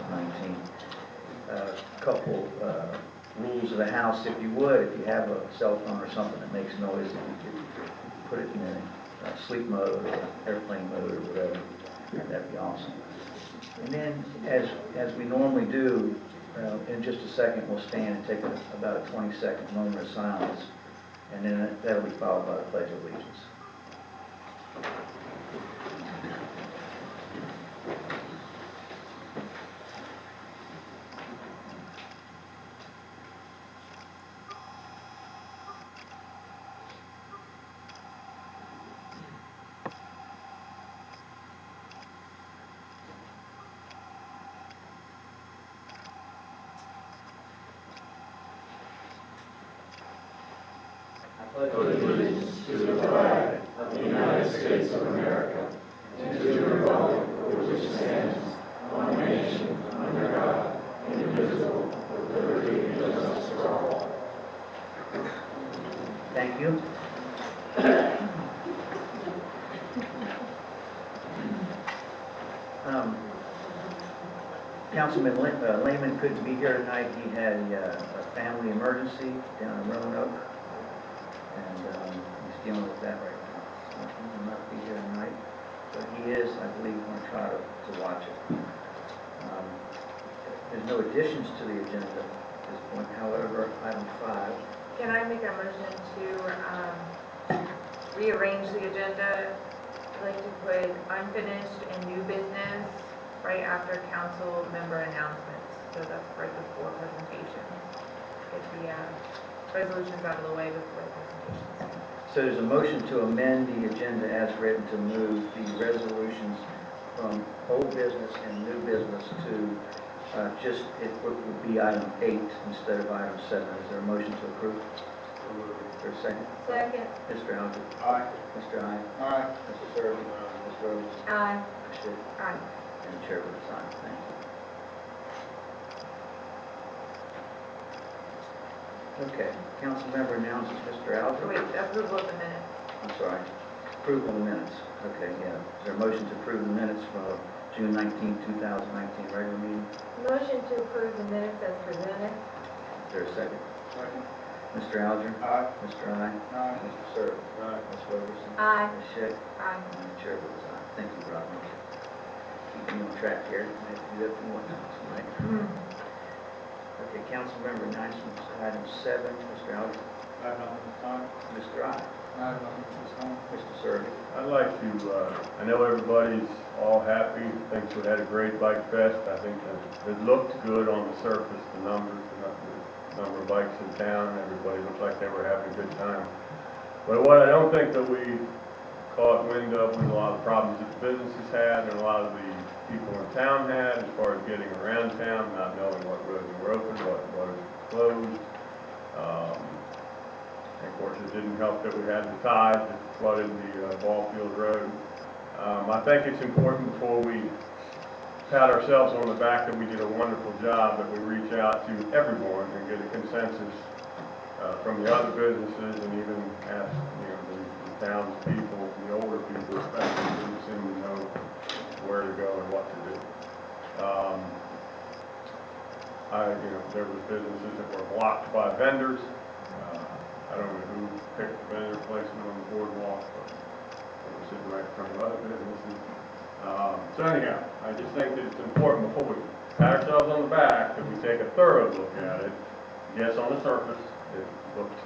2019. Couple rules of the house, if you would, if you have a cell phone or something that makes noise, if you could put it in sleep mode or airplane mode or whatever, that'd be awesome. And then, as we normally do, in just a second, we'll stand and take about a 20-second moment of silence, and then that'll be followed by the Pledge of Allegiance. Allegiance to the flag of the United States of America, and to the republic for which it stands, one nation, under God, indivisible, with liberty and justice for all. Thank you. Councilman Lehman couldn't be here tonight. He had a family emergency down in Roanoke, and he's dealing with that right now. So he will not be here tonight, but he is, I believe, going to try to watch it. There's no additions to the agenda at this point. However, item 5. Can I make a motion to rearrange the agenda? I'd like to put unfinished and new business right after council member announcements. So that's for the 4 presentations. Get the resolutions out of the way before the presentations. So there's a motion to amend the agenda as written to move the resolutions from old business and new business to it would be item 8 instead of item 7. Is there a motion to approve? Is there a second? Second. Mr. Alger? Aye. Mr. Hyde? Aye. Mr. Serby? Ms. Rhodes? Aye. Ms. Schiff? Aye. And the chair votes aye. Thank you. Okay, council member announces Mr. Alger. Wait, approval of the minutes. I'm sorry. Approval of the minutes. Okay, yeah. Is there a motion to approve the minutes from June 19, 2019 regular meeting? Motion to approve the minutes as presented. Is there a second? Second. Mr. Alger? Aye. Mr. Hyde? Aye. Mr. Serby? Aye. Ms. Roberson? Aye. Ms. Schiff? Aye. And the chair votes aye. Thank you, Rodney. Keeping you on track here. Maybe do that for more times, right? Okay, council member announcements, item 7. Mr. Alger? I have nothing this time. Mr. Hyde? I have nothing this time. Mr. Serby? I'd like to, I know everybody's all happy, thinks we had a great bike fest. I think that it looked good on the surface, the numbers, the number of bikes in town. Everybody looked like they were having a good time. But what I don't think that we caught wind of was a lot of the problems that the businesses had and a lot of the people in town had as far as getting around town, not knowing what roads were open, what was closed. Of course, it didn't help that we had the tide that flooded the ball field road. I think it's important before we pat ourselves on the back that we did a wonderful job, that we reach out to everyone and get a consensus from the other businesses and even ask the townspeople, the older people especially, who seem to know where to go and what to do. There was businesses that were blocked by vendors. I don't know who picked the vendor placement on the boardwalk, but they were sitting right in front of other businesses. So anyhow, I just think that it's important before we pat ourselves on the back that we take a thorough look at it. Yes, on the surface, it looked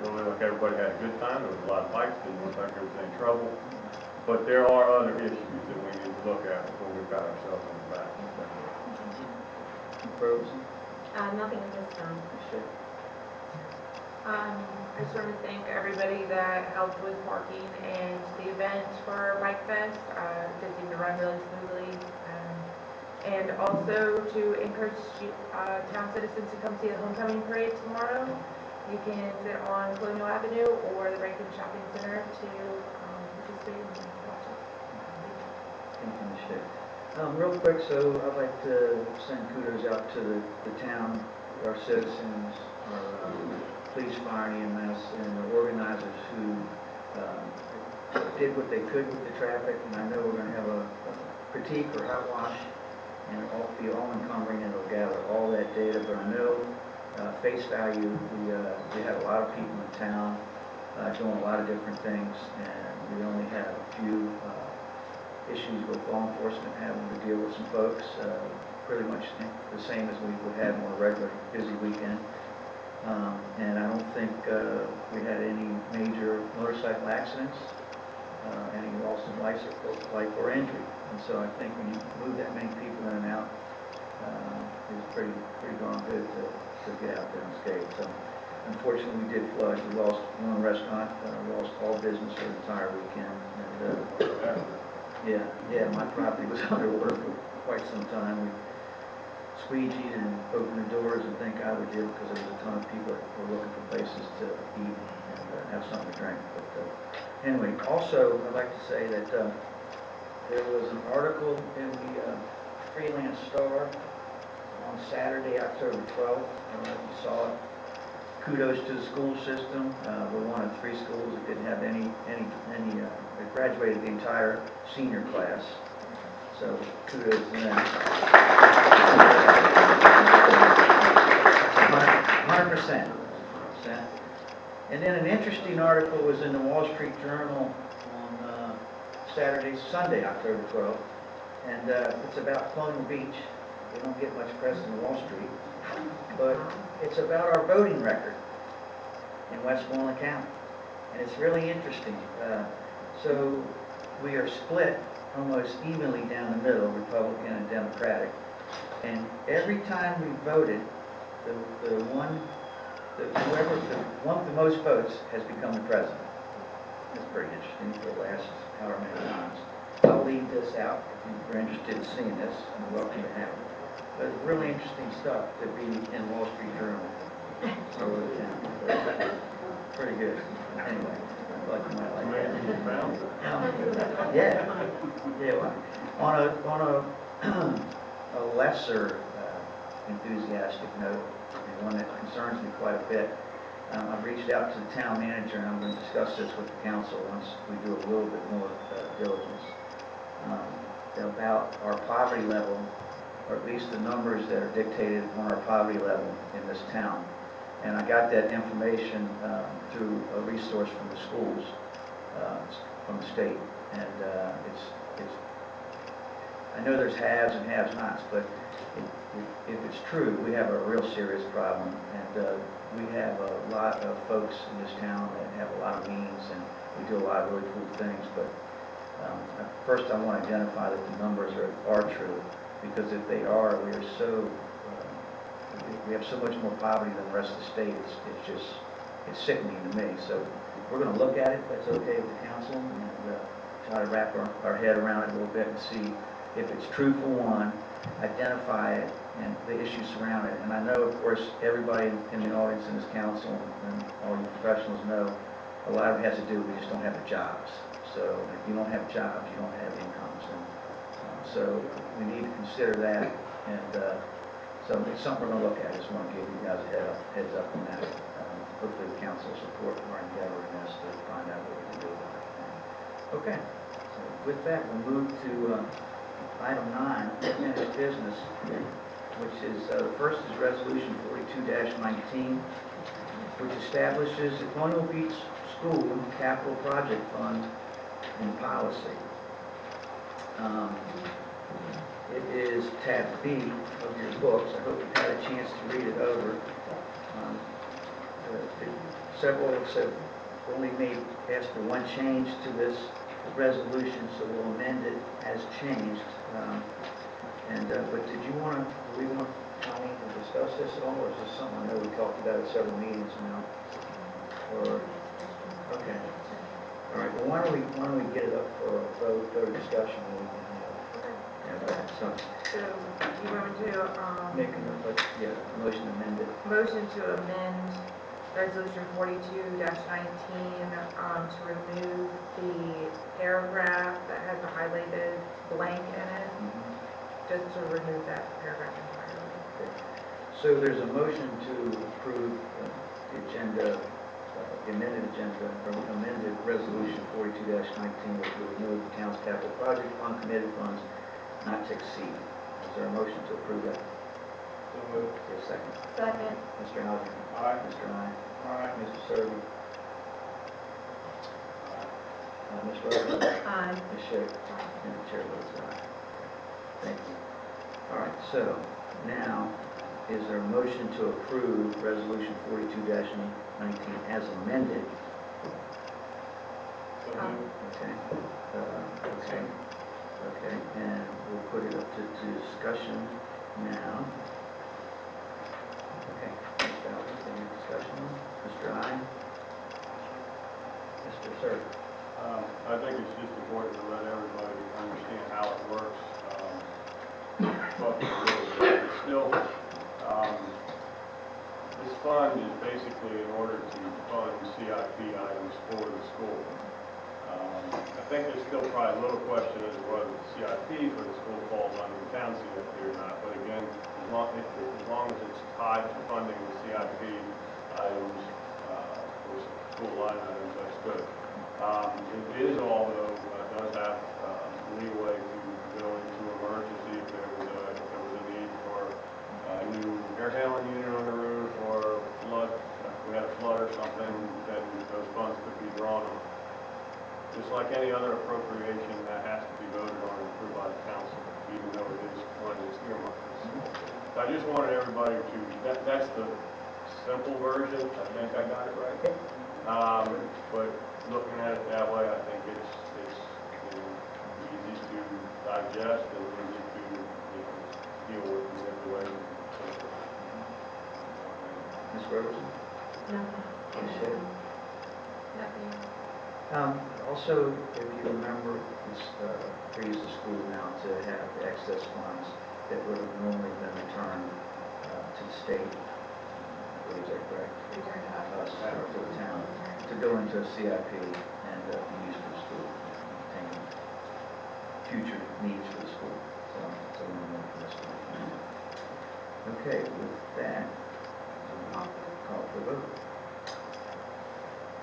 really like everybody had a good time. There was a lot of bikes, didn't look like there was any trouble. But there are other issues that we need to look at before we pat ourselves on the back. Roberson? Nothing at this time. Ms. Schiff? I just want to thank everybody that helped with parking and the event for Bike Fest. It seemed to run really smoothly. And also to encourage town citizens to come see the homecoming parade tomorrow. You can sit on Colonial Avenue or the Rankin Shopping Center to participate and watch it. Thank you, Ms. Schiff. Real quick, so I'd like to send kudos out to the town, our citizens, our police, fire, and EMS, and the organizers who did what they could with the traffic. And I know we're going to have a critique or hot wash and it'll be all encumbering, and it'll gather all that data, but I know, face value, we have a lot of people in town, doing a lot of different things, and we only have a few, issues with law enforcement having to deal with some folks, pretty much the same as we would have on a regular busy weekend. And I don't think we had any major motorcycle accidents, any loss of life or injury. And so I think when you move that many people in and out, it's pretty darn good to get out there and skate. So unfortunately, we did flood. We lost one restaurant, lost all business for the entire weekend. And yeah, my property was underwater for quite some time. We squeegeed and opened the doors, and thank God we did, because there was a ton of people that were looking for places to eat and have something to drink. But anyway, also, I'd like to say that there was an article in the Freelance Star on Saturday, October 12th. I don't know if you saw it. Kudos to the school system. We're one of 3 schools that didn't have any that graduated the entire senior class. So kudos to them. 100%. And then an interesting article was in the Wall Street Journal on Sunday, October 12th, and it's about Colonial Beach. We don't get much press in Wall Street, but it's about our voting record in Westmoreland County, and it's really interesting. So we are split almost evenly down the middle, Republican and Democratic, and every time we voted, whoever won the most votes has become the president. It's pretty interesting for the last however many times. I'll leave this out if you're interested in seeing this, and welcome to have it. But it's really interesting stuff to be in Wall Street Journal over the town. Pretty good. Anyway, I thought you might like that. Yeah, well, on a lesser enthusiastic note, and one that concerns me quite a bit, I've reached out to the town manager, and I'm going to discuss this with the council once we do a little bit more diligence, about our poverty level, or at least the numbers that are dictated on our poverty level in this town. And I got that information through a resource from the schools, from the state. And I know there's haves and have-nots, but if it's true, we have a real serious problem. And we have a lot of folks in this town that have a lot of means, and we do a lot of really cool things. But first I want to identify that the numbers are true, because if they are, we have so much more poverty than the rest of the state. It's sickening to me. So we're going to look at it, if that's okay with the council, and try to wrap our head around it a little bit and see if it's true for one, identify it, and the issues surrounding it. And I know, of course, everybody in the audience in this council and all you professionals know, a lot of it has to do with we just don't have the jobs. So if you don't have jobs, you don't have incomes. And so we need to consider that, and so it's something we're going to look at. I just want to give you guys a heads up on that. Hopefully the council will support our endeavor in this to find out what we can do about it. Okay, so with that, we'll move to item 9, unfinished business, which is, the first is Resolution 42-19, which establishes the Colonial Beach School Capital Project Fund in policy. It is tab B of your books. I hope you've had a chance to read it over. Several have only asked for one change to this resolution, so we'll amend it as changed. But do we want Connie to discuss this at all, or is this something I know we talked about at several meetings now? Or, okay. All right, well, why don't we get it up for a vote or discussion, and we can have that. So you want me to, make a motion to amend it. motion to amend Resolution 42-19, to remove the paragraph that has a highlighted blank in it, just to remove that paragraph entirely. Okay. So there's a motion to approve the agenda, the amended agenda, or amended resolution 42-19, which will remove the town's capital project fund committed funds not to exceed. Is there a motion to approve that? So moved. Is there a second? Second. Mr. Algen? Aye. Mr. Ryan? Aye. Mr. Serby? Ms. Rhodes? Aye. Ms. Schick? And the chair votes aye. Thank you. All right, so now, is there a motion to approve Resolution 42-19 as amended? So moved. Okay, okay, okay, and we'll put it up to discussion now. Okay, Mr. Alves, any discussion? Mr. I? Mr. Sir? I think it's just important to let everybody understand how it works. But it's still, this fund is basically in order to fund CIP items for the school. I think there's still probably a little question as to whether the CIP for the school falls under the town CIP or not. But again, as long as it's tied to funding the CIP items, or school line items, that's good. It is although does have leeway to go into emergency if there was a need for a new air handling unit on the roof or flood, if we had a flood or something, then those funds could be drawn on. Just like any other appropriation that has to be voted on and approved by the council, even though it is one of its earmarks. So I just wanted everybody to, that's the simple version. I think I got it right. But looking at it that way, I think it's easy to digest and easy to deal with in every way. Ms. Robertson? Nothing. Ms. Schick? Nothing. Also, if you remember, this frees the school now to have the excess funds that would have normally been returned to the state. Is that correct? Return to Us, or to the town, to go into a CIP and be used for the school, obtain future needs for the school. So no more for this one. Okay, with that, I'll call for the vote.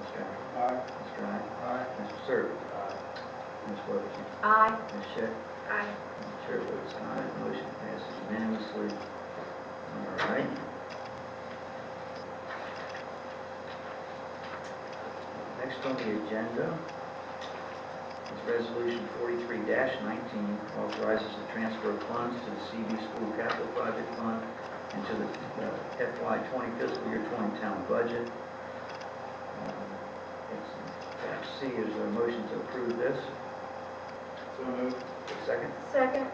Mr. Allen? Aye. Mr. Ryan? Aye. Mr. Serby? Ms. Wilson? Aye. Ms. Schick? Aye. And the chair votes aye. Motion passes unanimously. All right. Next on the agenda is Resolution 43-19, authorizes the transfer of funds to the CV School Capital Project Fund and to the FY 20 fiscal year 20 town budget. It's tab C. Is there a motion to approve this? So moved. Second? Second.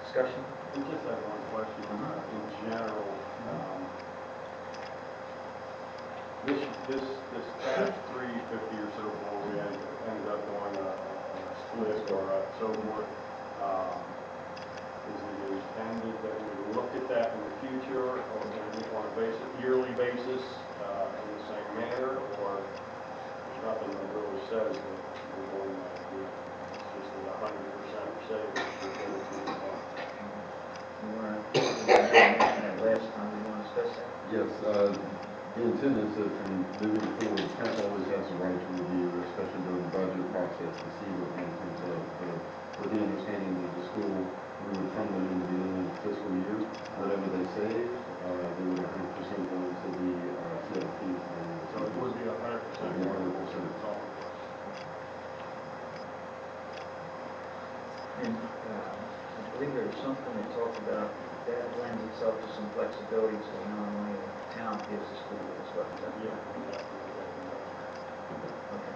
Discussion? I just have one question in general. This past 350 or so before we ended up going a split or so forth, is it intended that we look at that in the future or on a yearly basis in the same manner, or there's nothing that really says that we're going to do it? It's just that 100% savings we're going to do that. You want to mention that last time, you want to discuss that? Yes, the intent is that from moving forward, council always has the right to review, especially during the budget process, to see what one comes up. With the understanding that the school, we would fund them in the beginning of the fiscal year, whatever they save, they would 100% go into the CIP. So it would be 100%. 100%. And I believe there was something that talked about that lends itself to some flexibility, so not only the town gives the school as well. Yeah.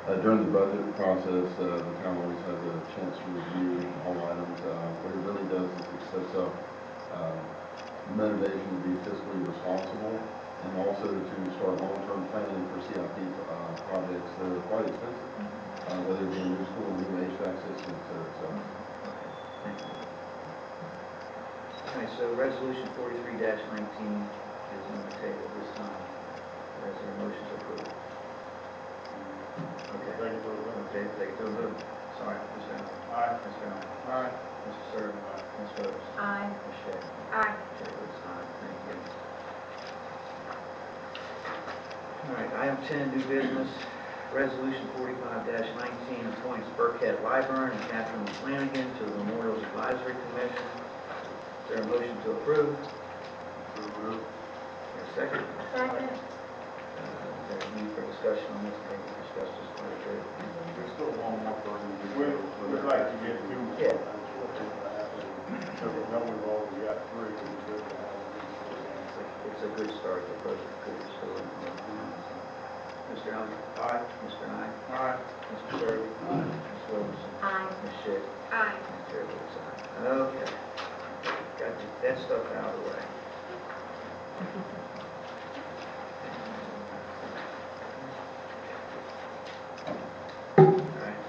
Okay. During the budget process, the town always has a chance to review all items. What it really does is it sets up motivation to be fiscally responsible and also to start long-term planning for CIP projects that are quite expensive, whether it be a new school, new HVAC system, et cetera. So, Thank you. Okay, so resolution 43-19 is on the table this time. Is there a motion to approve? Okay. Thank you for the vote. Okay, take it to a vote. Sorry, Mr. Allen. Aye. Mr. Allen. Aye. Mr. Serby. Ms. Rhodes. Aye. Ms. Schick. Aye. Chair votes aye. Thank you. All right, item 10, new business. Resolution 45-19 appoints Burkhead Lyburn and Catherine Flanagan to the Memorials Advisory Commission. Is there a motion to approve? So moved. Is there a second? Second. Is there a need for discussion on this? Maybe we discussed this quite a bit. There's still one more person. We'd like to get two. Yeah. So we know we've already got three, but it's good to have It's a good start. The first good story. Mr. Allen? Aye. Mr. Nye? Aye. Mr. Sherby? Aye. Ms. Williamson? Aye. Ms. Schick? Aye. And Chair votes aye. Okay. Got that stuff out of the way. All right.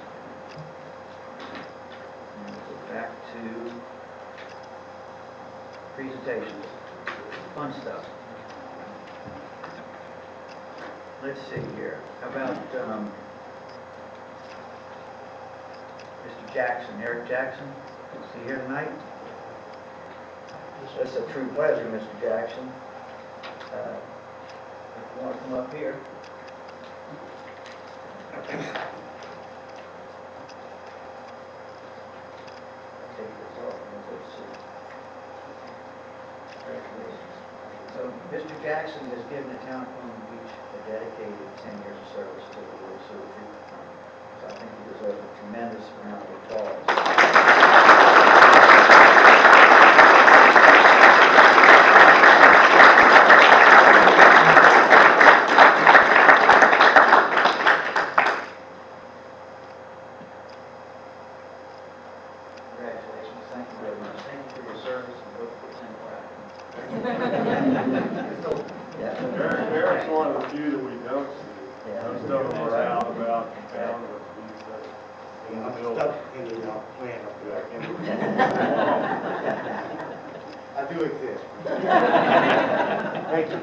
And we'll go back to presentations. Fun stuff. Let's see here. How about, Mr. Jackson, Eric Jackson? Is he here tonight? It's a true pleasure, Mr. Jackson. If you want to come up here. Take this off and we'll go see. Congratulations. So, Mr. Jackson has given the town of Palm Beach a dedicated 10 years of service to the Rural Sewer Treatment Plant. So I think he deserves a tremendous round of applause. Congratulations, thank you very much. Thank you for your service and hope for 10 Yeah. Eric's one of the few that we don't see. Yeah. Most of them are out about town, but he's, I'm stuck in the plant up there. I do exist. Thank you.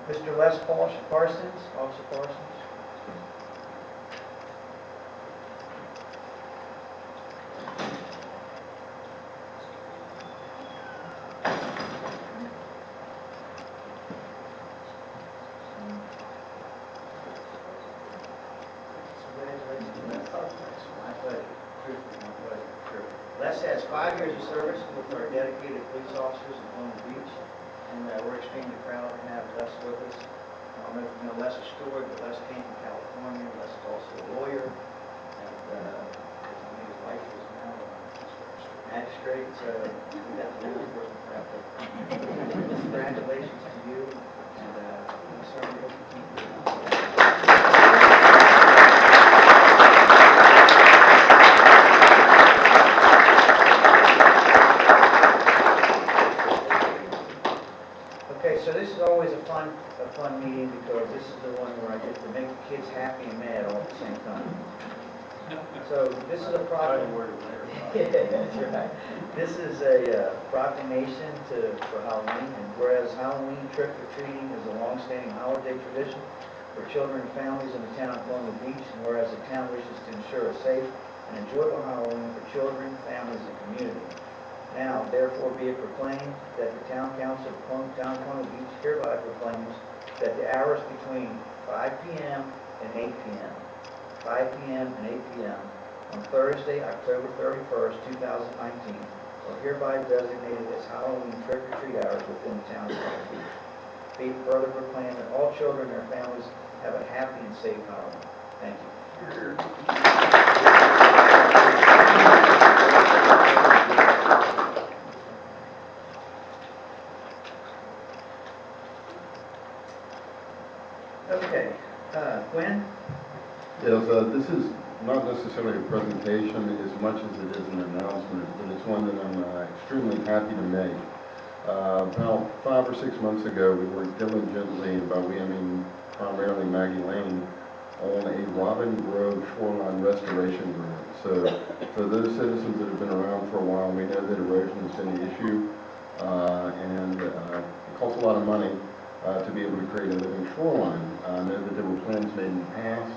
Mr. Les Parsons, Officer Parsons. My pleasure. Truthfully, my pleasure. Sure. Les has 5 years of service with our dedicated police officers in Palm Beach, and we're extremely proud to have Les with us. I don't know if you know Les' story, but Les came from California. Les is also a lawyer, and his wife is now a magistrate, so we got the law enforcement crap. Congratulations to you, and we certainly hope you keep doing it. Okay, so this is always a fun meeting because this is the one where I get to make the kids happy and mad all at the same time. So this is a I proclamation. wear the mayor. Yeah, that's right. This is a proclamation for Halloween, and whereas Halloween trick-or-treating is a long-standing holiday tradition for children and families in the town of Palm Beach, and whereas the town wishes to ensure a safe and enjoyable Halloween for children, families, and community. Now, therefore, be it proclaimed that the Town Council of Town of Palm Beach hereby proclaims that the hours between 5 p.m. and 8 p.m., 5 p.m. and 8 p.m. on Thursday, October 31st, 2019, are hereby designated as Halloween trick-or-treat hours within the town of Palm Beach. Be it further proclaimed that all children and their families have a happy and safe Halloween. Thank you. Okay, Gwen? Yes, this is not necessarily a presentation as much as it is an announcement, but it's one that I'm extremely happy to make. About 5 or 6 months ago, we worked diligently, and by we I mean primarily Maggie Lane, on a Robin Grove shoreline restoration grant. So for those citizens that have been around for a while, we know that erosion has been the issue, and it costs a lot of money to be able to create a living shoreline. I know that there were plans made in the past.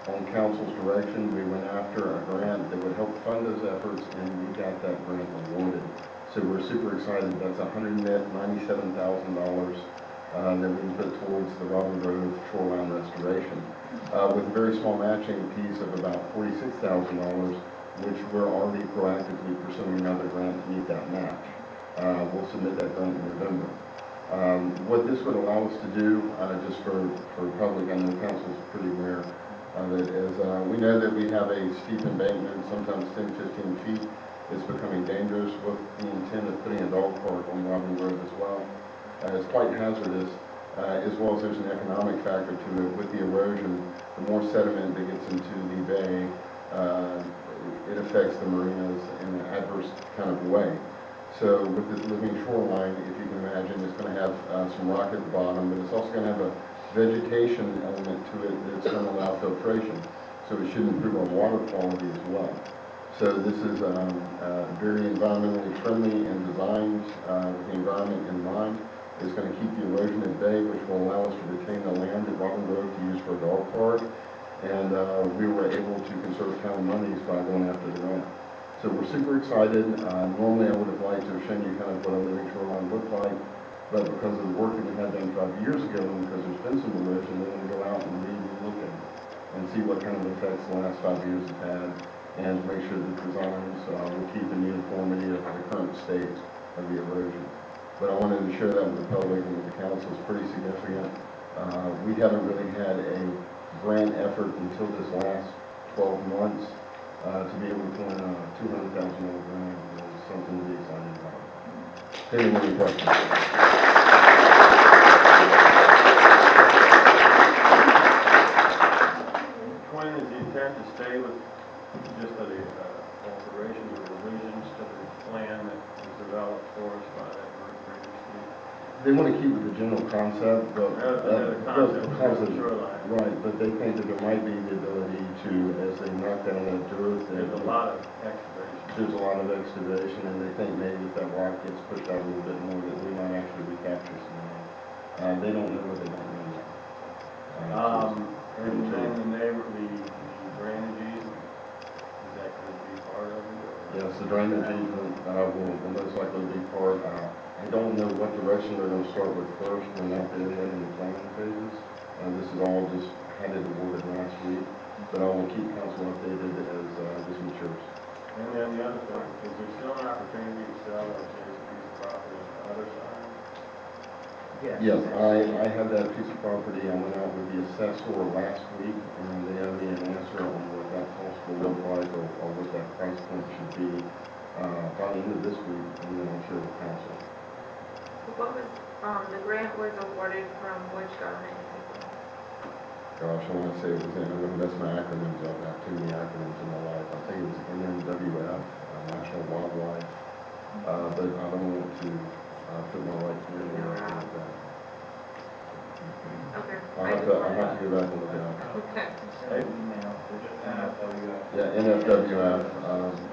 On council's direction, we went after a grant that would help fund those efforts, and we got that grant awarded. So we're super excited. That's $197,000 that we can put towards the Robin Grove shoreline restoration, with a very small matching piece of about $46,000, which we're already proactively pursuing another grant to meet that match. We'll submit that grant in November. What this would allow us to do, just for public, I know council's pretty aware of it, is we know that we have a steep embankment, sometimes 10, 15 feet. It's becoming dangerous with the intent of putting a dog park on Robin Road as well. It's quite hazardous, as well as there's an economic factor to it with the erosion. The more sediment that gets into the bay, it affects the marinas in an adverse kind of way. So with this living shoreline, if you can imagine, it's going to have some rock at the bottom, but it's also going to have a vegetation element to it that's going to allow filtration. So it should improve our water quality as well. So this is very environmentally friendly and designed with the environment in mind. It's going to keep the erosion at bay, which will allow us to retain the land at Robin Grove to use for a dog park. And we were able to conserve town monies by going after the grant. So we're super excited. Normally I would have liked to have shown you kind of what a living shoreline looked like, but because of the work that we had done 5 years ago, and because there's been some erosion, we're going to go out and really look at it and see what kind of effects the last 5 years have had, and make sure that designs will keep in uniformity of the current state of the erosion. But I wanted to share that with the public and with the council. It's pretty significant. We haven't really had a grant effort until this last 12 months. To be able to put in a $200,000 grant is something to be excited about. Anyone have any questions? Quinn, is the intent to stay with just the alterations or revisions to the plan that was developed for us by that group previously? They want to keep with the general concept, but The concept because of of, shoreline. right, but they think that there might be the ability to, as they knock down that dirt, There's a lot of excavation. there's a lot of excavation, and they think maybe if that rock gets pushed out a little bit more, that we might actually recapture some of that. They don't know what they don't know yet. And then the drainage easement, is that going to be part of it? or- Yes, the drainage easement will most likely be part. I don't know what direction they're going to start with first. We're not there yet in the planning phases. This is all just had it awarded last week, but I will keep council updated as this matures. And then the other thing, is there still an opportunity to sell that adjacent piece of property on the other side? Yes, I had that piece of property. I went out with the assessor last week, and they owe me an answer on what that cost will look like or what that price point should be by the end of this week, and then I'll share with council. What was, the grant was awarded from which government agency? Gosh, I want to say it was, I'm going to mess my acronyms up. I have too many acronyms in my life. I think it was NMWF, National Wildlife, but I don't want to put my right hand in or anything like that. Okay. I'll have to go back and look it up. Okay. Yeah, NFWF.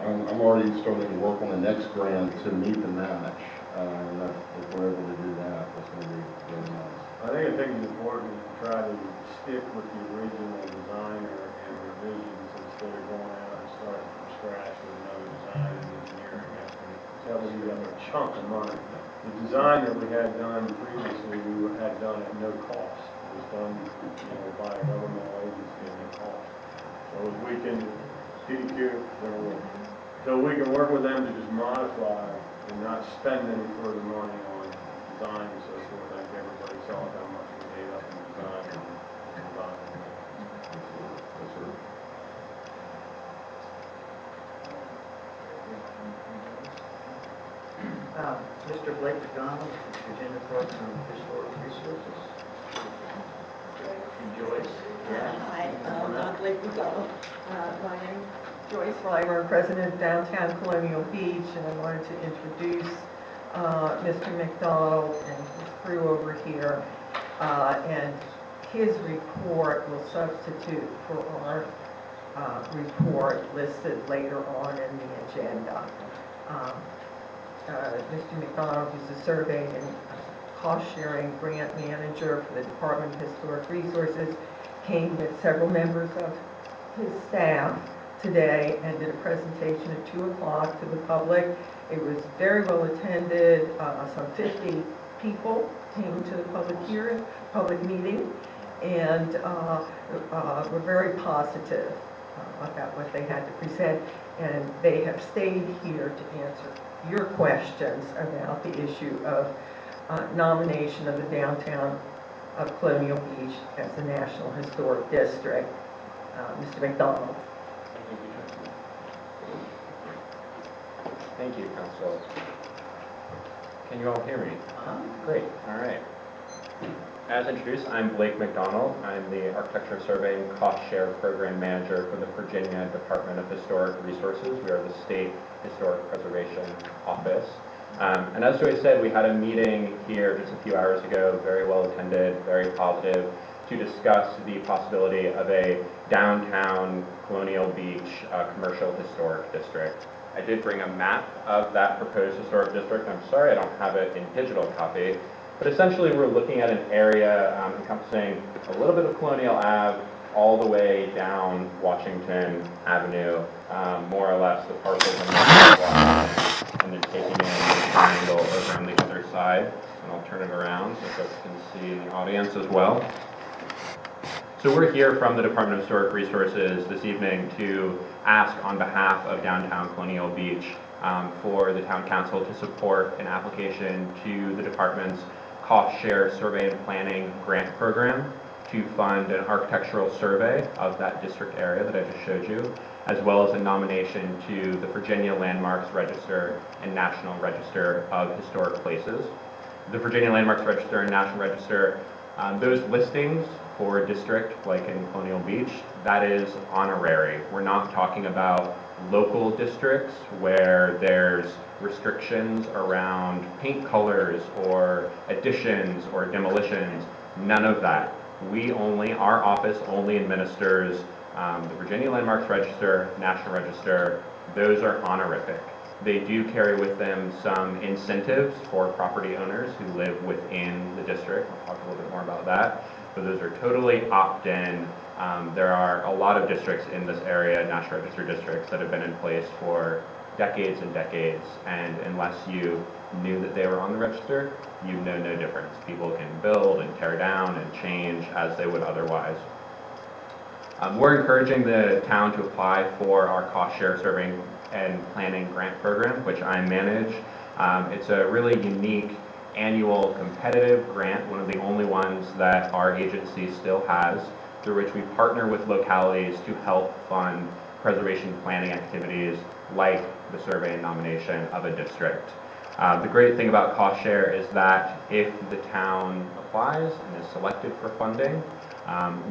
I'm already starting to work on the next grant to meet the match. And if we're able to do that, that's going to be really nice. I think it's important to try to stick with the original designer and revisions instead of going out and starting from scratch with another design and engineering estimate. That would be a chunk of money. The design that we had done previously, we had done at no cost. It was done, by a governmental agency at no cost. So if we can, PDQ, so we can work with them to just modify and not spend any further money on design and so forth. I think everybody saw how much we made up in design and design. Yes, sir. Mr. Blake McDonald, Virginia Parks and Historic Resources. And Joyce. Hi, I'm Blake McDonald. My name is Joyce Reimer, President of Downtown Colonial Beach, and I wanted to introduce Mr. McDonald and his crew over here. And his report will substitute for our report listed later on in the agenda. Mr. McDonald is a survey and cost-sharing grant manager for the Department of Historic Resources, came with several members of his staff today and did a presentation at 2 o'clock to the public. It was very well attended, some 50 people came to the public meeting, and were very positive about what they had to present, and they have stayed here to answer your questions about the issue of nomination of the downtown of Colonial Beach as a National Historic District. Mr. McDonald. Thank you, Council. Can you all hear me? Great, all right. As introduced, I'm Blake McDonald. I'm the Architecture Survey and Cost Share Program Manager for the Virginia Department of Historic Resources. We are the State Historic Preservation Office. And as Joyce said, we had a meeting here just a few hours ago, very well attended, very positive, to discuss the possibility of a downtown Colonial Beach commercial historic district. I did bring a map of that proposed historic district. I'm sorry I don't have it in digital copy, but essentially we're looking at an area encompassing a little bit of Colonial Ave all the way down Washington Avenue, more or less the parcels on Washington, and then taking in the triangle over on the other side. And I'll turn it around so folks can see in the audience as well. So we're here from the Department of Historic Resources this evening to ask on behalf of downtown Colonial Beach for the town council to support an application to the department's cost share survey and planning grant program to fund an architectural survey of that district area that I just showed you, as well as a nomination to the Virginia Landmarks Register and National Register of Historic Places. The Virginia Landmarks Register and National Register, those listings for a district like in Colonial Beach, that is honorary. We're not talking about local districts where there's restrictions around paint colors or additions or demolitions, none of that. Our office only administers the Virginia Landmarks Register, National Register. Those are honorific. They do carry with them some incentives for property owners who live within the district. I'll talk a little bit more about that. But those are totally opt-in. There are a lot of districts in this area, National Register districts, that have been in place for decades and decades. And unless you knew that they were on the register, you know no difference. People can build and tear down and change as they would otherwise. We're encouraging the town to apply for our cost share surveying and planning grant program, which I manage. It's a really unique annual competitive grant, one of the only ones that our agency still has, through which we partner with localities to help fund preservation planning activities like the survey and nomination of a district. The great thing about cost share is that if the town applies and is selected for funding,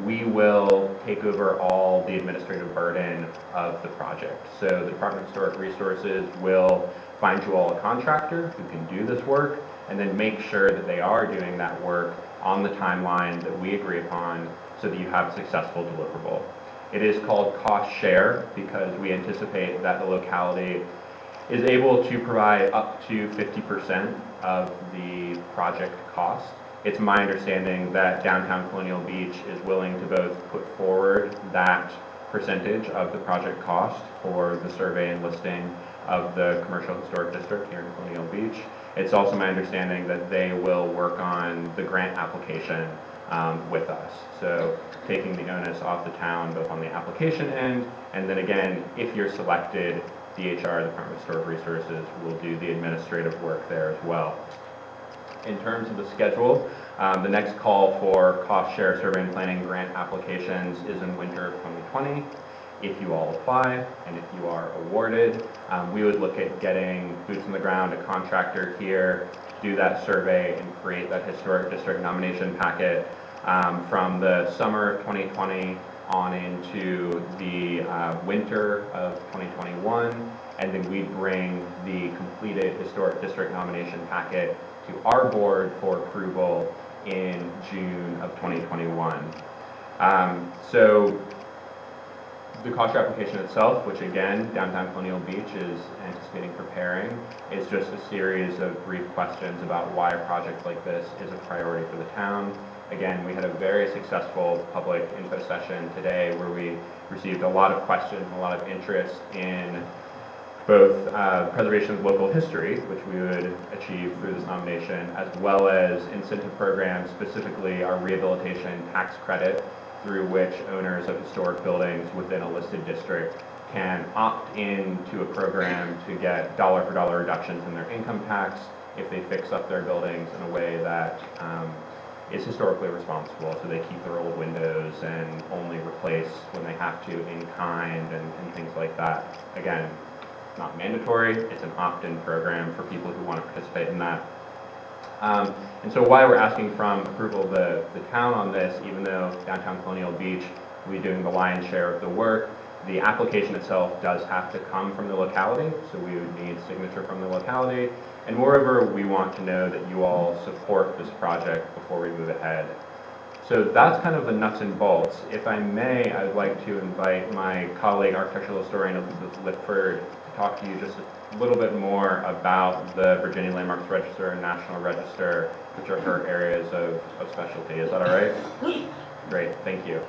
we will take over all the administrative burden of the project. So the Department of Historic Resources will find you all a contractor who can do this work, and then make sure that they are doing that work on the timeline that we agree upon so that you have a successful deliverable. It is called cost share because we anticipate that the locality is able to provide up to 50% of the project cost. It's my understanding that downtown Colonial Beach is willing to both put forward that percentage of the project cost for the survey and listing of the commercial historic district here in Colonial Beach. It's also my understanding that they will work on the grant application with us. So taking the onus off the town both on the application end, and then again, if you're selected, DHR, the Department of Historic Resources, will do the administrative work there as well. In terms of the schedule, the next call for cost share survey and planning grant applications is in winter of 2020. If you all apply and if you are awarded, we would look at getting boots on the ground, a contractor here, do that survey and create that historic district nomination packet from the summer of 2020 on into the winter of 2021, and then we bring the completed historic district nomination packet to our board for approval in June of 2021. So the cost share application itself, which again, downtown Colonial Beach is anticipating preparing, is just a series of brief questions about why a project like this is a priority for the town. Again, we had a very successful public info session today where we received a lot of questions, a lot of interest in both preservation of local history, which we would achieve through this nomination, as well as incentive programs, specifically our rehabilitation tax credit, through which owners of historic buildings within a listed district can opt into a program to get dollar for dollar reductions in their income tax if they fix up their buildings in a way that is historically responsible. So they keep their old windows and only replace when they have to in kind and things like that. Again, not mandatory, it's an opt-in program for people who want to participate in that. And so why we're asking from approval of the town on this, even though downtown Colonial Beach, we're doing the lion's share of the work, the application itself does have to come from the locality, so we would need signature from the locality. And moreover, we want to know that you all support this project before we move ahead. So that's kind of the nuts and bolts. If I may, I'd like to invite my colleague, architectural historian Elizabeth Lipford, to talk to you just a little bit more about the Virginia Landmarks Register and National Register, which are her areas of specialty. Is that all right? Great, thank you.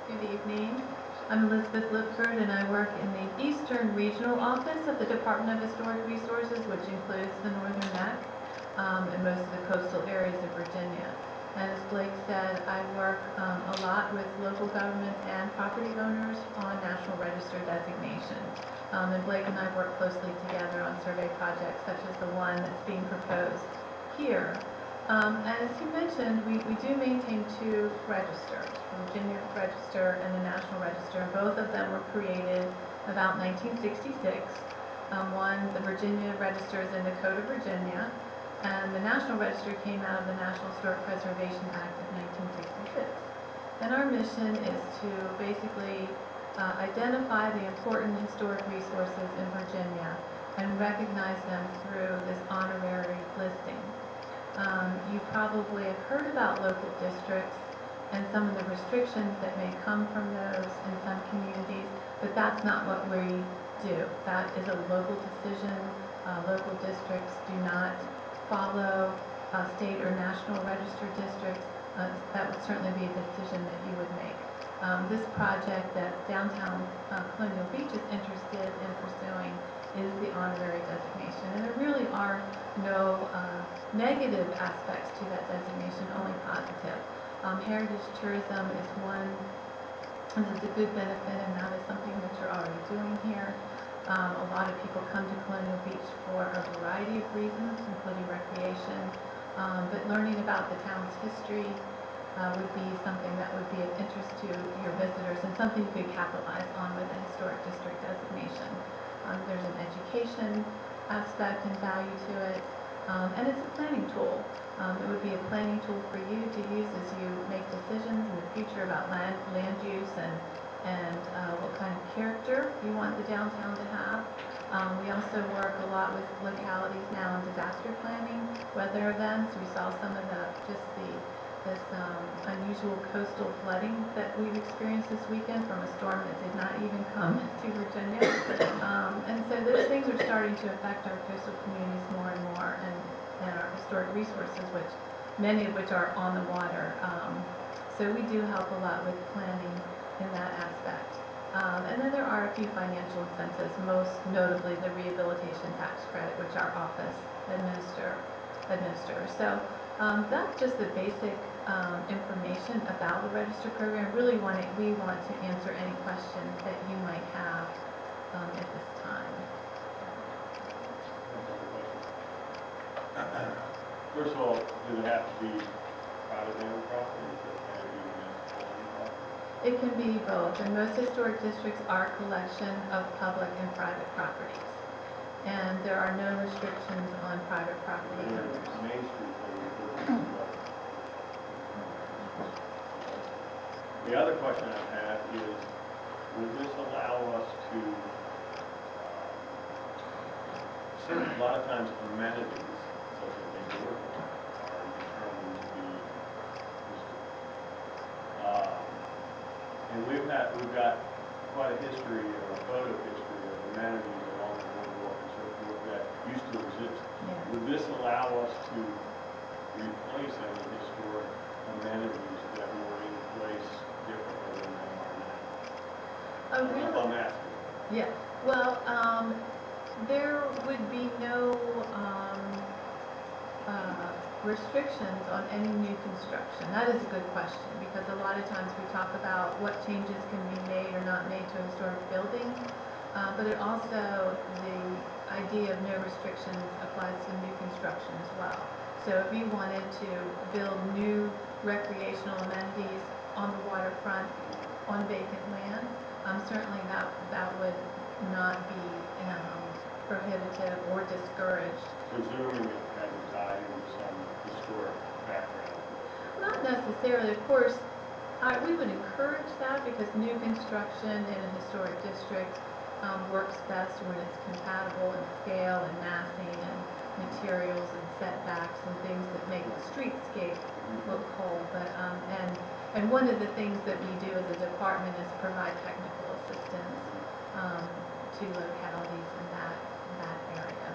Good evening. I'm Elizabeth Lipford, and I work in the Eastern Regional Office of the Department of Historic Resources, which includes the Northern Neck and most of the coastal areas of Virginia. And as Blake said, I work a lot with local governments and property owners on National Register designation. And Blake and I work closely together on survey projects such as the one that's being proposed here. As you mentioned, we do maintain two registers, the Virginia Register and the National Register. Both of them were created about 1966. One, the Virginia Register is in the Code of Virginia, and the National Register came out of the National Historic Preservation Act of 1966. And our mission is to basically identify the important historic resources in Virginia and recognize them through this honorary listing. You probably have heard about local districts and some of the restrictions that may come from those in some communities, but that's not what we do. That is a local decision. Local districts do not follow state or national register districts. That would certainly be a decision that you would make. This project that Downtown Colonial Beach is interested in pursuing is the honorary designation. And there really are no negative aspects to that designation, only positive. Heritage tourism is one, and it's a good benefit, and that is something that you're already doing here. A lot of people come to Colonial Beach for a variety of reasons, including recreation, but learning about the town's history would be something that would be of interest to your visitors and something you could capitalize on with a historic district designation. There's an education aspect and value to it, and it's a planning tool. It would be a planning tool for you to use as you make decisions in the future about land use and what kind of character you want the downtown to have. We also work a lot with localities now in disaster planning, weather events. We saw some of this unusual coastal flooding that we've experienced this weekend from a storm that did not even come to Virginia. And so those things are starting to affect our coastal communities more and more, and our historic resources, many of which are on the water. So we do help a lot with planning in that aspect. And then there are a few financial incentives, most notably the rehabilitation tax credit, which our office administers. So that's just the basic information about the register program. We want to answer any questions that you might have at this time. First of all, does it have to be private owned property, or can it be municipal owned property? It can be both, and most historic districts are a collection of public and private properties. And there are no restrictions on private property owners. Main Street, the other question I have is, would this allow us to, a lot of times amenities, such as a door, are determined to be historic. And we've got quite a history, or a photo history of amenities along the boardwalk and so forth that used to exist. Yeah. Would this allow us to replace any historic amenities that were in place Oh, If really? I'm asking. Yeah, well, there would be no, restrictions on any new construction. That is a good question, because a lot of times we talk about what changes can be made or not made to a historic building. But it also, the idea of no restrictions applies to new construction as well. So if you wanted to build new recreational amenities on the waterfront on vacant land, certainly that would not be prohibitive or discouraged. Presuming it had to tie into some historic background. Not necessarily, of course, we would encourage that because new construction in a historic district works best when it's compatible in scale and massing and materials and setbacks and things that make the streetscape look whole. But, and one of the things that we do as a department is provide technical assistance to localities in that area.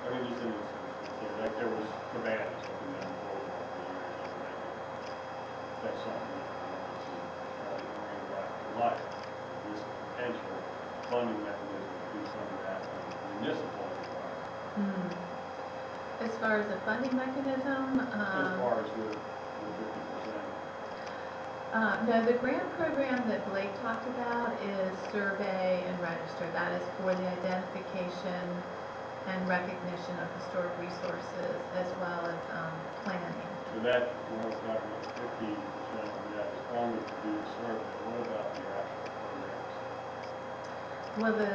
I mean, just in this instance, like there was cabanas up and down the boardwalk for years, and maybe that's something that we want to bring back to life. This potential funding mechanism to do some of that on the municipal enterprise, As far as a funding mechanism, as far as the 50%. no, the grant program that Blake talked about is survey and register. That is for the identification and recognition of historic resources as well as planning. So that, when I was talking about 50% of that is only to do the survey, what about the actual programs? Well, the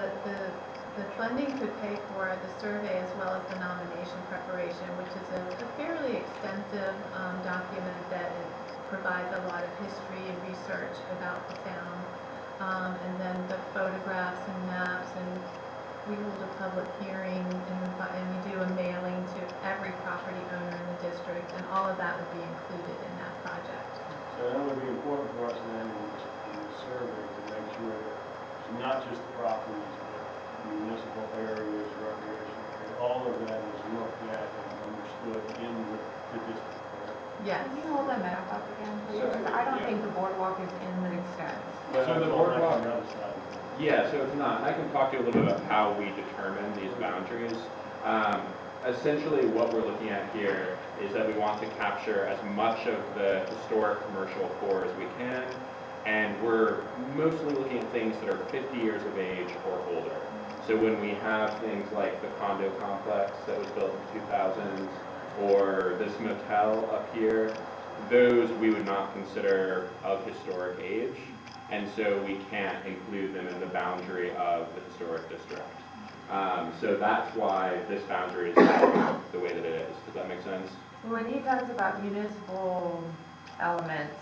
funding could pay for the survey as well as the nomination preparation, which is a fairly extensive document that provides a lot of history and research about the town. And then the photographs and maps, and we hold a public hearing and we do a mailing to every property owner in the district, and all of that would be included in that project. So that would be important for us then in the survey to make sure that it's not just the properties, but municipal areas, recreation areas, all of that is looked at and understood in the district. Yes. Can you hold that map up again, please? Because I don't think the boardwalk is in the extent. But So the it's all back boardwalk- on the other side of it. Yeah, so it's not. I can talk to you a little bit about how we determine these boundaries. Essentially, what we're looking at here is that we want to capture as much of the historic commercial core as we can, and we're mostly looking at things that are 50 years of age or older. So when we have things like the condo complex that was built in the 2000s, or this motel up here, those we would not consider of historic age, and so we can't include them in the boundary of the historic district. So that's why this boundary is the way that it is. Does that make sense? When he talks about municipal elements,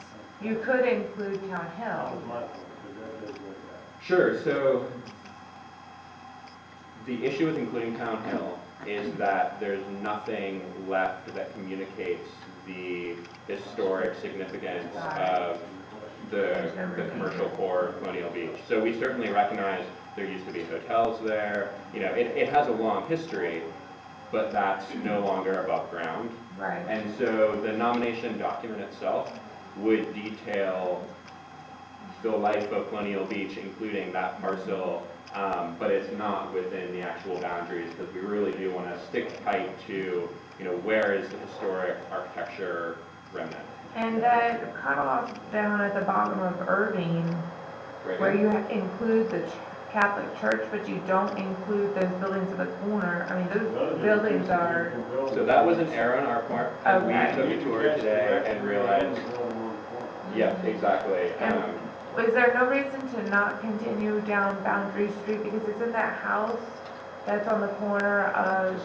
you could include Town That Hill. was my point, because that does look at. Sure, so the issue with including Town Hill is that there's nothing left that communicates the historic significance of the commercial core of Colonial Beach. So we certainly recognize there used to be hotels there, you know, it has a long history, but that's no longer above ground. Right. And so the nomination document itself would detail the life of Colonial Beach, including that parcel, but it's not within the actual boundaries, because we really do want to stick tight to, you know, where is the historic architecture remnant. And that cutoff down at the bottom of Irving, Right where here. you include the Catholic church, but you don't include those buildings in the corner, I mean, those buildings are, So that was an error on our part, and we Okay. took a tour today and realized, yeah, exactly. And was there no reason to not continue down Boundary Street, because it's in that house that's on the corner of,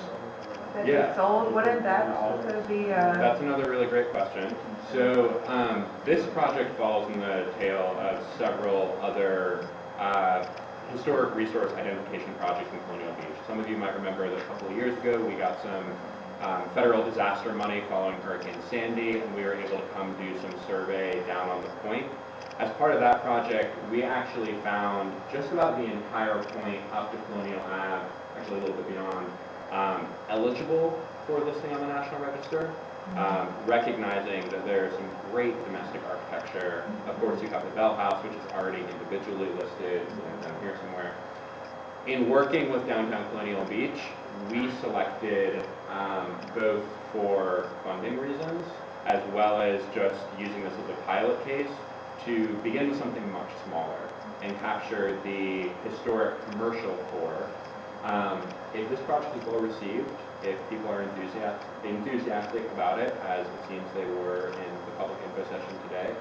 that they Yeah. sold, wouldn't that also be a? That's another really great question. So this project falls in the tail of several other historic resource identification projects in Colonial Beach. Some of you might remember that a couple of years ago, we got some federal disaster money following Hurricane Sandy, and we were able to come do some survey down on the point. As part of that project, we actually found just about the entire point up to Colonial Ave, actually a little bit beyond, eligible for listing on the National Register. recognizing that there is some great domestic architecture. Of course, you have the Bell House, which is already individually listed, down here somewhere. In working with Downtown Colonial Beach, we selected both for funding reasons, as well as just using this as a pilot case, to begin with something much smaller and capture the historic commercial core. If this project is well received, if people are enthusiastic about it, as it seems they were in the public info session today,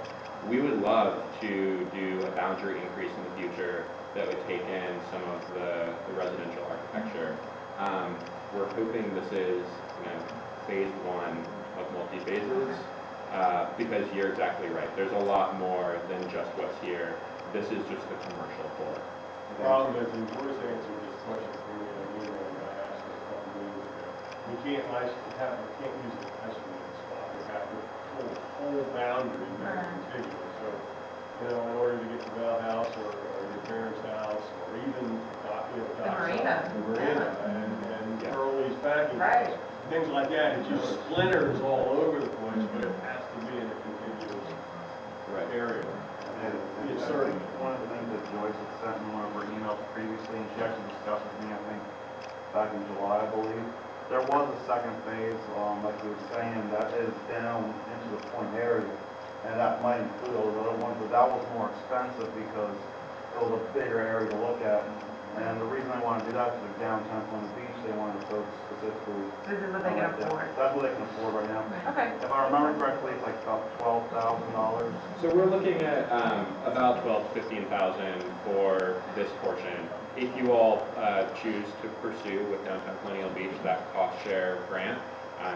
we would love to do a boundary increase in the future that would take in some of the residential architecture. We're hoping this is, phase one of multi-phases, because you're exactly right. There's a lot more than just what's here. This is just the commercial core. The problem is, and Joyce answered this question for me in an email that I asked her a couple meetings ago. We can't use an isolated spot. We have to pull the whole boundary very contiguous. So, in order to get to Bell House or your parents' house, or even, The marina. The marina, and Yeah. Early's packing Right. house. Things like that, it just splinters all over the place, but it has to be in a contiguous Right. area. And Yes, I sir. think one of the things that Joyce had sent in one of her emails previously, and she actually discussed with me, I think, back in July, I believe, there was a second phase, like we were saying, that is down into the point area, and that might include those other ones, but that was more expensive because it was a bigger area to look at. And the reason I want to do that is because downtown Palm Beach, they wanted to focus specifically. This is what they can on that. afford. That's what they can afford right now. Right. Okay. If I remember correctly, it's like about $12,000. So we're looking at about 12 to 15,000 for this portion. If you all choose to pursue with Downtown Colonial Beach that cost share grant,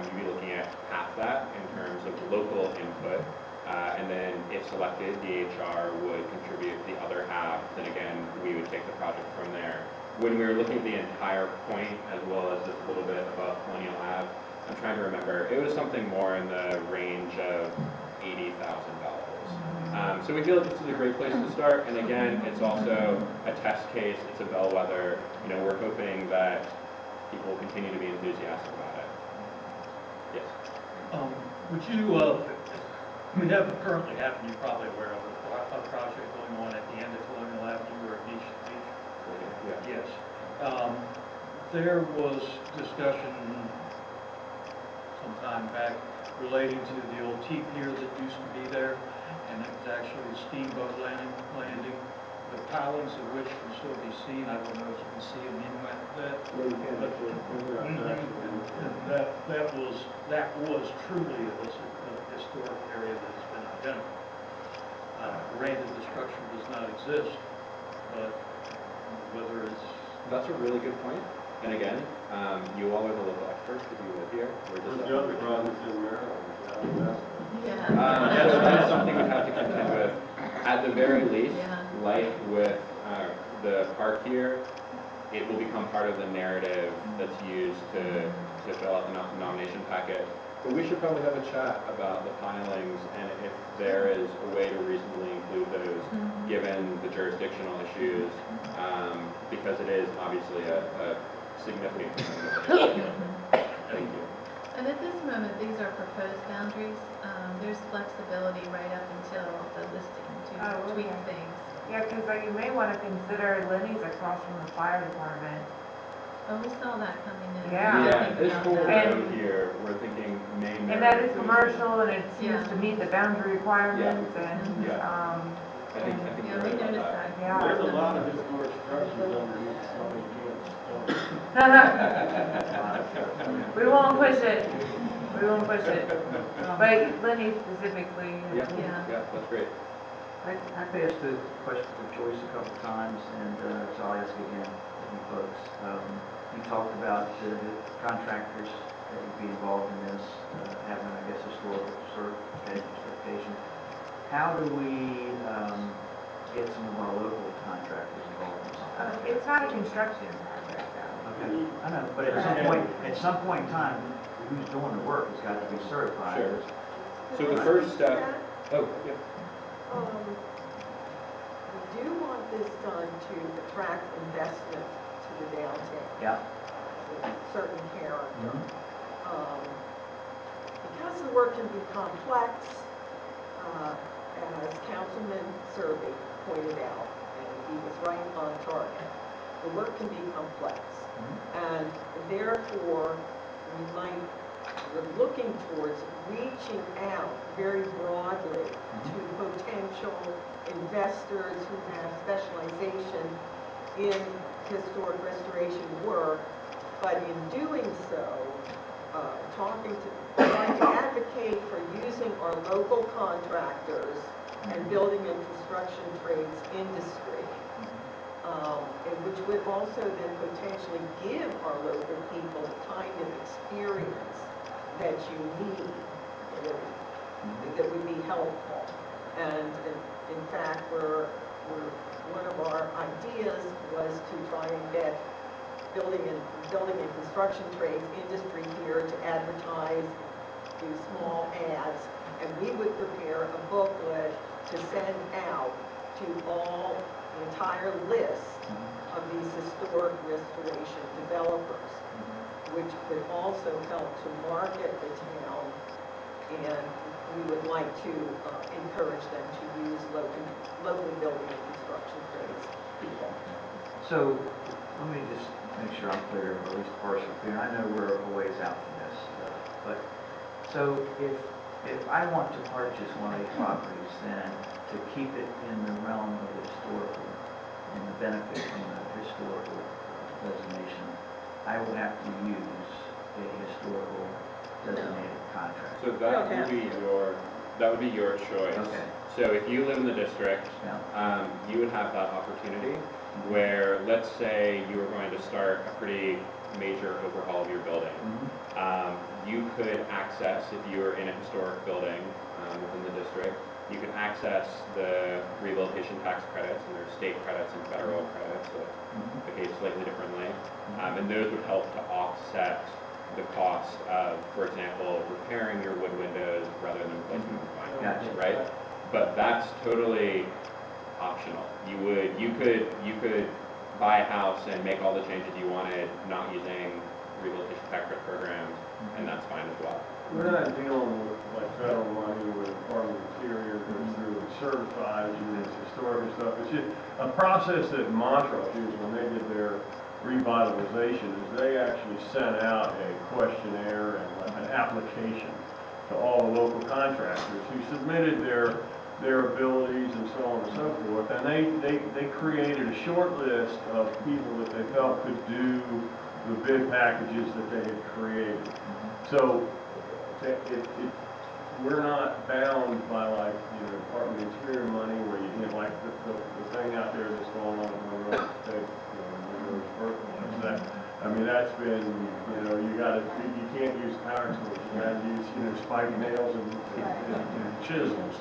you'd be looking at half that in terms of local input. And then if selected, DHR would contribute the other half. Then again, we would take the project from there. When we were looking at the entire point, as well as this little bit above Colonial Ave, I'm trying to remember, it was something more in the range of $80,000. So we feel like this is a great place to start. And again, it's also a test case. It's a bellwether. We're hoping that people will continue to be enthusiastic about it. Yes. Would you, we have currently happened, you're probably aware of a project going on at the end of Colonial Avenue or Beach Beach? Yeah. Yes. There was discussion some time back relating to the old T pier that used to be there, and it was actually a steamboat landing, the pilings of which can still be seen. I don't know if you can see them in that. That was truly a historic area that has been identified. Granted, the structure does not exist, but whether it's... That's a really good point. And again, you all are the local experts if you live here. We're just There's other projects in Maryland. Yeah. That's something we have to contend with. At the very least, Yeah. like with the park here, it will become part of the narrative that's used to fill out the nomination packet. But we should probably have a chat about the pilings and if there is a way to reasonably include those, given the jurisdictional issues, because it is obviously a significant component. Thank you. And at this moment, these are proposed boundaries. There's flexibility right up until the listing Oh, to tweak okay. things. Yeah, because you may want to consider Lenny's across from the fire department. Oh, we saw that coming in. Yeah. Yeah, Think this about whole that. road here, we're thinking may merit. And that is inclusion. commercial and it seems Yeah. to meet the boundary requirements and, Yeah. I think Yeah, you're we right about noticed that. that. Yeah. There's a lot of historic structures underneath some of the units. we won't push it. We won't push it. But Lenny specifically. Yeah, Yeah. yeah, that's great. I've asked the question to Joyce a couple times, and so I'll ask again, you folks. You talked about the contractors that would be involved in this, having, I guess, historical certification. How do we get some of our local contractors involved in this? It's not a construction project though. Okay, I know, but at some point in time, who's doing the work has got to be certified. Sure. So the first step, oh, yeah. We do want this done to attract investment to the downtown. Yeah. With certain character. Mhm. because the work can be complex, as Councilman Serby pointed out, and he was right on target, the work can be complex. And therefore, we're looking towards reaching out very broadly to potential investors who have specialization in historic restoration work, but in doing so, trying to advocate for using our local contractors and building and construction trades industry, and which would also then potentially give our local people the kind of experience that you need, that would be helpful. And in fact, one of our ideas was to try and get building and construction trades industry here to advertise, do small ads, and we would prepare a booklet to send out to all, the entire list of these historic restoration developers, which would also help to market the town, and we would like to encourage them to use local building and construction trades people. So, let me just make sure I'm clear, or at least partially clear. I know we're a ways out from this, but, so if I want to purchase one of these properties, then to keep it in the realm of the historical and the benefit from the historical designation, I will have to use a historical designated contract. So that would be your choice. Okay. So if you live in the district, Yeah. you would have that opportunity where, let's say you were going to start a pretty major overhaul of your building. You could access, if you were in a historic building within the district, you could access the rehabilitation tax credits, and there's state credits and federal credits that behave slightly differently. And those would help to offset the cost of, for example, repairing your wood windows rather than replacing them with vinyl, Gotcha. right? But that's totally optional. You could buy a house and make all the changes you wanted, not using rehabilitation tax credit programs, and that's fine as well. We're not dealing with like federal money where the Department of Interior goes through and certifies you as historic and stuff. It's just a process that Montrose used when they did their revitalization, is they actually sent out a questionnaire and an application to all the local contractors who submitted their abilities and so on and so forth. And they created a short list of people that they felt could do the bid packages that they had created. So we're not bound by like, Department of Interior money where you get like the thing out there that's going on in Monroe State, I mean, that's been, you can't use power tools, you gotta use, spike nails and chisels.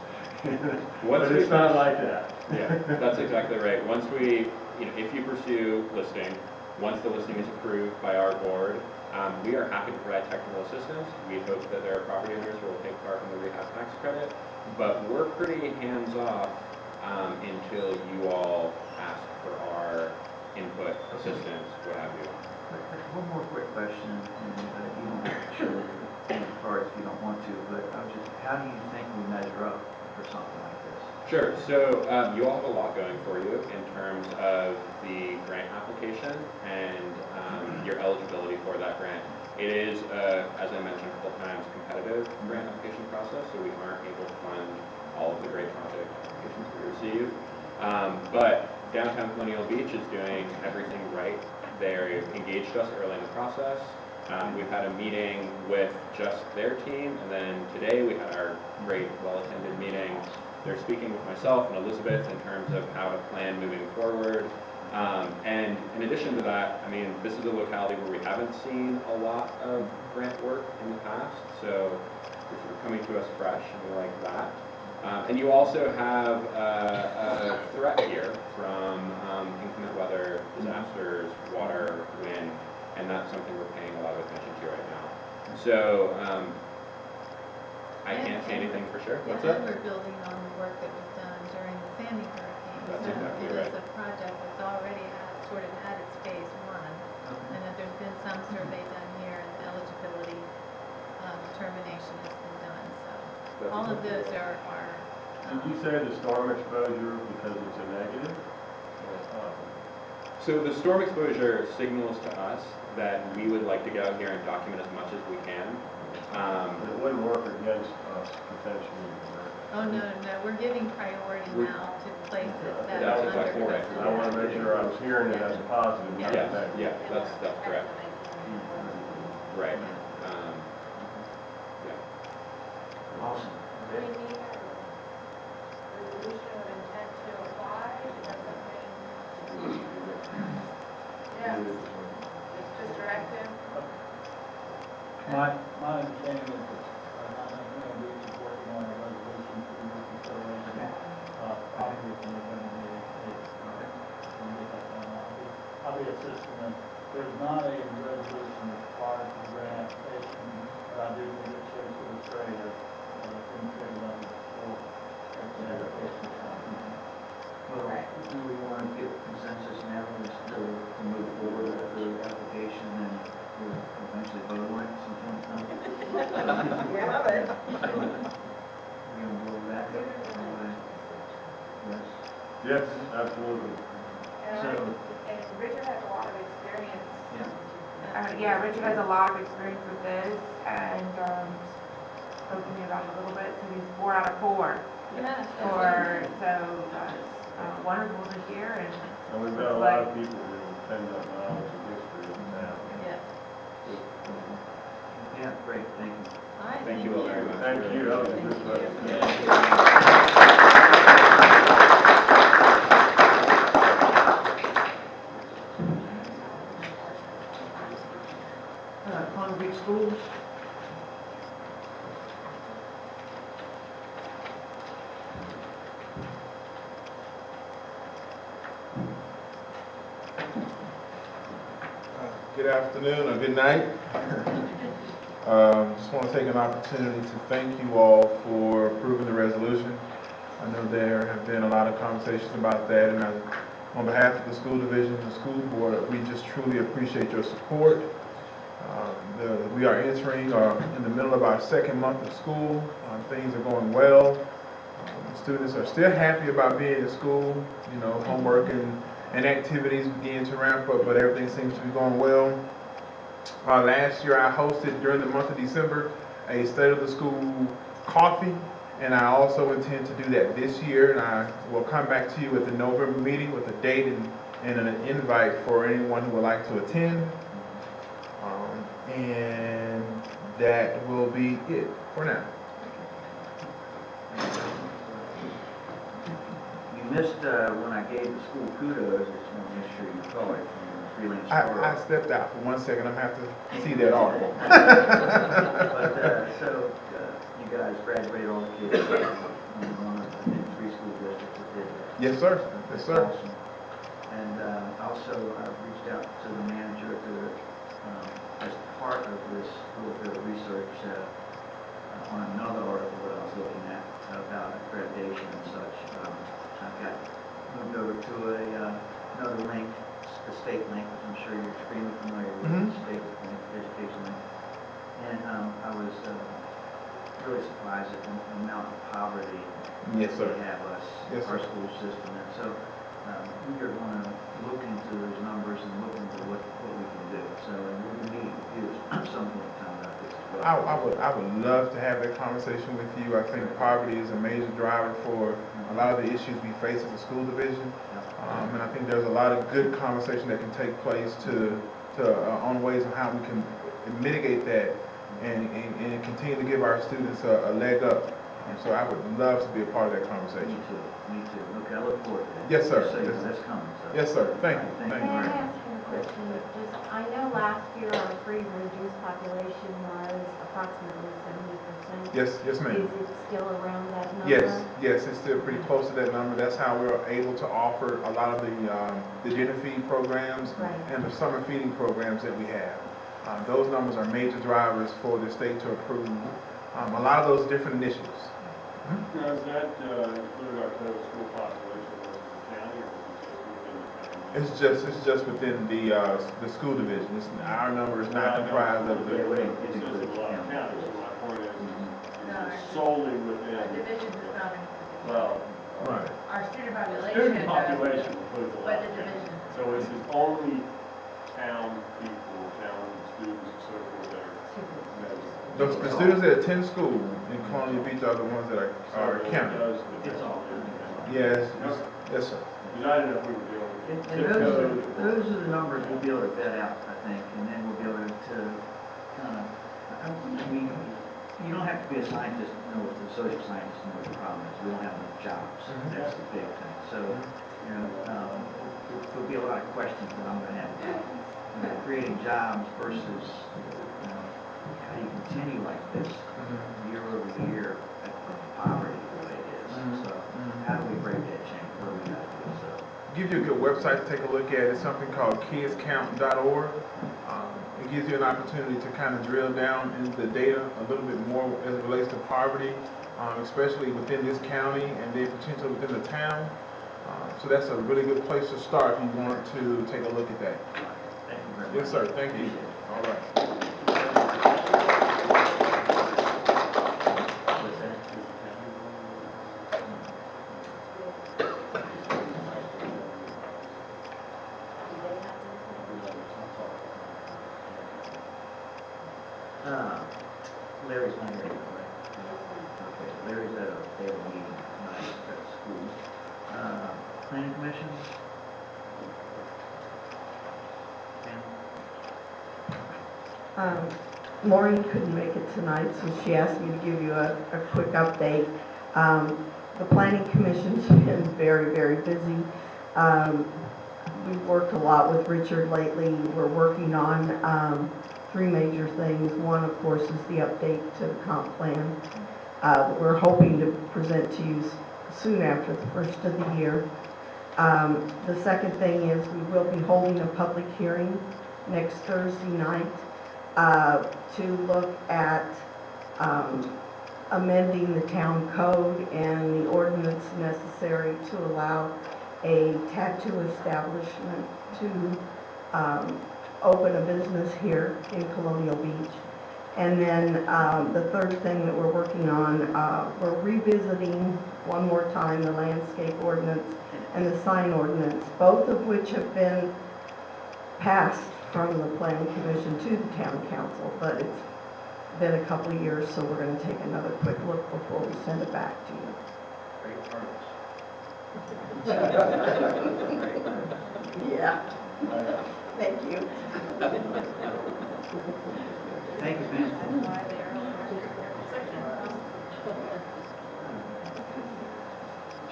But it's not like that. Yeah, that's exactly right. Once we, if you pursue listing, once the listing is approved by our board, we are happy to provide technical assistance. We hope that there are property owners who will take part in the rehab tax credit, but we're pretty hands-off until you all ask for our input, assistance, what have you. One more quick question, and you don't have to show the cards if you don't want to, but how do you think we measure up for something like this? Sure. So you all have a lot going for you in terms of the grant application and your eligibility for that grant. It is, as I mentioned a couple times, competitive grant application process, so we aren't able to fund all of the great project applications we receive. But Downtown Colonial Beach is doing everything right. They engaged us early in the process. We've had a meeting with just their team, and then today we had our great, well-attended meeting. They're speaking with myself and Elizabeth in terms of how to plan moving forward. And in addition to that, I mean, this is a locality where we haven't seen a lot of grant work in the past, so it's sort of coming to us fresh, and we like that. And you also have a threat here from inclement weather, disasters, water, wind, and that's something we're paying a lot of attention to right now. So I can't say anything for sure. What's And that? we're building on the work that was done during the Sandy hurricane. That's So exactly it right. is a project that's already sort of had its phase one, and that there's been some survey done here, and the eligibility determination has been All of those are, Did you say the storm exposure because it's a negative? So the storm exposure signals to us that we would like to get out here and document as much as we can. It wouldn't work against us potentially. oh, no, we're giving priority now to places that That's are exactly under right. coastal. I want to make sure I was hearing it as a positive, not a Yeah, negative. yeah, that's correct. Right. Yeah. Awesome. Do we need a resolution of intent to apply? Is that something? Yeah, it's just directive. My understanding is that, we is working on a resolution for your consideration, probably within the meeting. I'll be assisting them. There's not a resolution required for the grant application, but I do think it shows illustrative, things that are done before, the application time. Well, do we want to get consensus now to move forward with the application and we'll eventually vote on it sometime? Yeah, love it. We're going to go back up? Yes. Yes, absolutely. So- And Richard has a lot of experience. Yeah. Yeah, Richard has a lot of experience with this and, spoke to me about it a little bit, so he's 4 out of 4. Yes. So, wonderful to hear and. And we've got a lot of people who tend to knowledge of history of the town. Yes. Yeah, great, thank you. All right, Thank you all very much. Thank you, that was a good Thank presentation. Palm Beach Schools? Good afternoon or good night. Just want to take an opportunity to thank you all for approving the resolution. I know there have been a lot of conversations about that, and on behalf of the school division and the school board, we just truly appreciate your support. We are entering in the middle of our second month of school. Things are going well. Students are still happy about being at school. You know, homework and activities begin to ramp up, but everything seems to be going well. Last year I hosted during the month of December a State of the School coffee, and I also intend to do that this year, and I will come back to you at the November meeting with a date and an invite for anyone who would like to attend. And that will be it for now. You missed when I gave the school kudos, I just want to make sure you call it from the freelance I starter. stepped out for 1 second. I'm going to have to see that article. But, so, you guys graduated all the kids, one of the 3 school districts that did that. Yes, sir. Yes, sir. Awesome. And also, I've reached out to the manager as part of this little bit of research on another article that I was looking at about accreditation and such. I've got moved over to another link, the state link, which I'm sure you're extremely familiar with, the state education link. And I was really surprised at the amount of poverty Yes, sir. we have Yes, our sir. school system. And so we are going to look into those numbers and look into what we can do. So and we'll be meeting with you at some point in time about this as well. I would love to have that conversation with you. I think poverty is a major driver for a lot of the issues we face as a school division. And I think there's a lot of good conversation that can take place on ways on how we can mitigate that and continue to give our students a leg up. So I would love to be a part of that conversation. Me too. Okay, I look forward to that. Yes, sir. Just so you Yes, know sir. that's coming. So. Yes, sir. Thank you. Thank Thank you. you. May I ask you a question? Just, I know last year our free and reduced population was approximately 70%. Yes, ma'am. Is it still around that number? Yes, it's still pretty close to that number. That's how we're able to offer a lot of the dinner feed programs Right. and the summer feeding programs that we have. Those numbers are major drivers for the state to approve a lot of those different initiatives. Now, does that include our total school population in the county, or is it just within the county? It's just within the school division. Our number is not comprised of Yeah, the. wait. It's just a lot of counties, so my point is, is the solely Our within, divisions is not, well, Right. our student population. student population includes a But lot. the division. So this is only town people, town students, and so forth that are. The students that attend school in Colonial Beach are the ones that are counted. It's all. Yes, yes, sir. Because I didn't know if we were dealing with And zip those code. those are the numbers we'll be able to vet out, I think, and then we'll be able to kind of, I mean, you don't have to be a scientist to know what the social scientists know what the problem is. We don't have enough jobs. That's the big thing. So, you know, there'll be a lot of questions that I'm gonna have. You know, creating jobs versus, you know, how do you continue like this year over year at the poverty the way it is? So, how do we break that chain? What do we gotta do? So, Give you a good website to take a look at. It's something called kidscount.org. It gives you an opportunity to kind of drill down into the data a little bit more as it relates to poverty, especially within this county and then potentially within the town. So that's a really good place to start if you want to take a look at that. thank you very much. Yes, sir. Thank you. Appreciate it. All right. What's that? Larry's not here, correct? Okay, Larry's at they have a meeting tonight at school. Planning commission? Pam? Maureen couldn't make it tonight, so she asked me to give you a quick update. The planning commission's been very, very busy. We've worked a lot with Richard lately. We're working on three major things. One, of course, is the update to the comp plan. We're hoping to present to you soon after the first of the year. The second thing is we will be holding a public hearing next Thursday night to look at amending the town code and the ordinance necessary to allow a tattoo establishment to open a business here in Colonial Beach. And then the third thing that we're working on, we're revisiting one more time the landscape ordinance and the sign ordinance, both of which have been passed from the planning commission to the town council, but it's been a couple of years, so we're going to take another quick look before we send it back to you. Great firms. Yeah. Thank you. Thank you, Pam.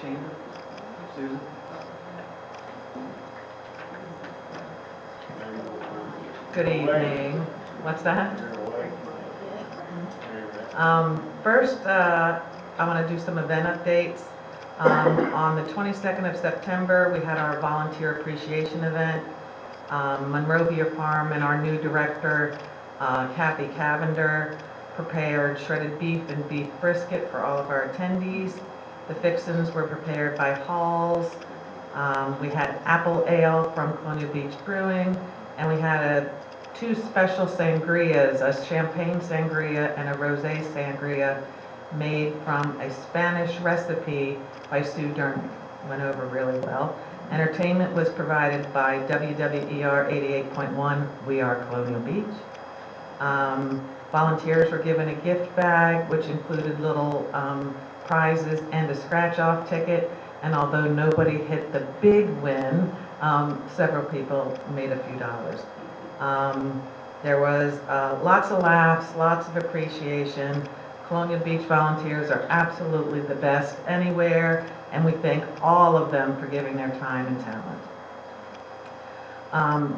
Chamber? Susan? Good evening. What's that? First, I want to do some event updates. On the 22nd of September, we had our volunteer appreciation event. Monrovia Farm and our new director, Kathy Cavender, prepared shredded beef and beef brisket for all of our attendees. The fixins were prepared by Halls. We had apple ale from Colonial Beach Brewing, and we had two special sangrias, a champagne sangria and a rosé sangria made from a Spanish recipe by Sue Dern. Went over really well. Entertainment was provided by WWER 88.1, We Are Colonial Beach. Volunteers were given a gift bag, which included little prizes and a scratch-off ticket. And although nobody hit the big win, several people made a few dollars. There was lots of laughs, lots of appreciation. Colonial Beach volunteers are absolutely the best anywhere, and we thank all of them for giving their time and talent.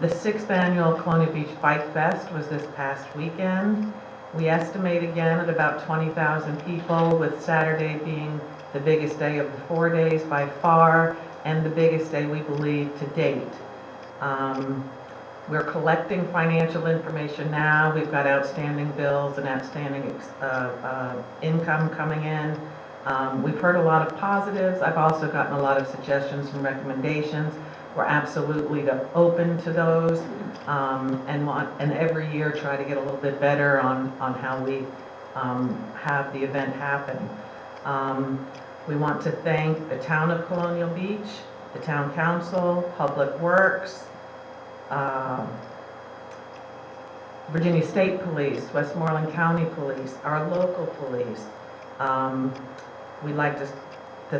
The 6th annual Colonial Beach Bike Fest was this past weekend. We estimate again at about 20,000 people, with Saturday being the biggest day of the 4 days by far, and the biggest day we believe to date. We're collecting financial information now. We've got outstanding bills and outstanding income coming in. We've heard a lot of positives. I've also gotten a lot of suggestions and recommendations. We're absolutely open to those, and every year try to get a little bit better on how we have the event happen. We want to thank the town of Colonial Beach, the town council, Public Works, Virginia State Police, Westmoreland County Police, our local police. We'd like to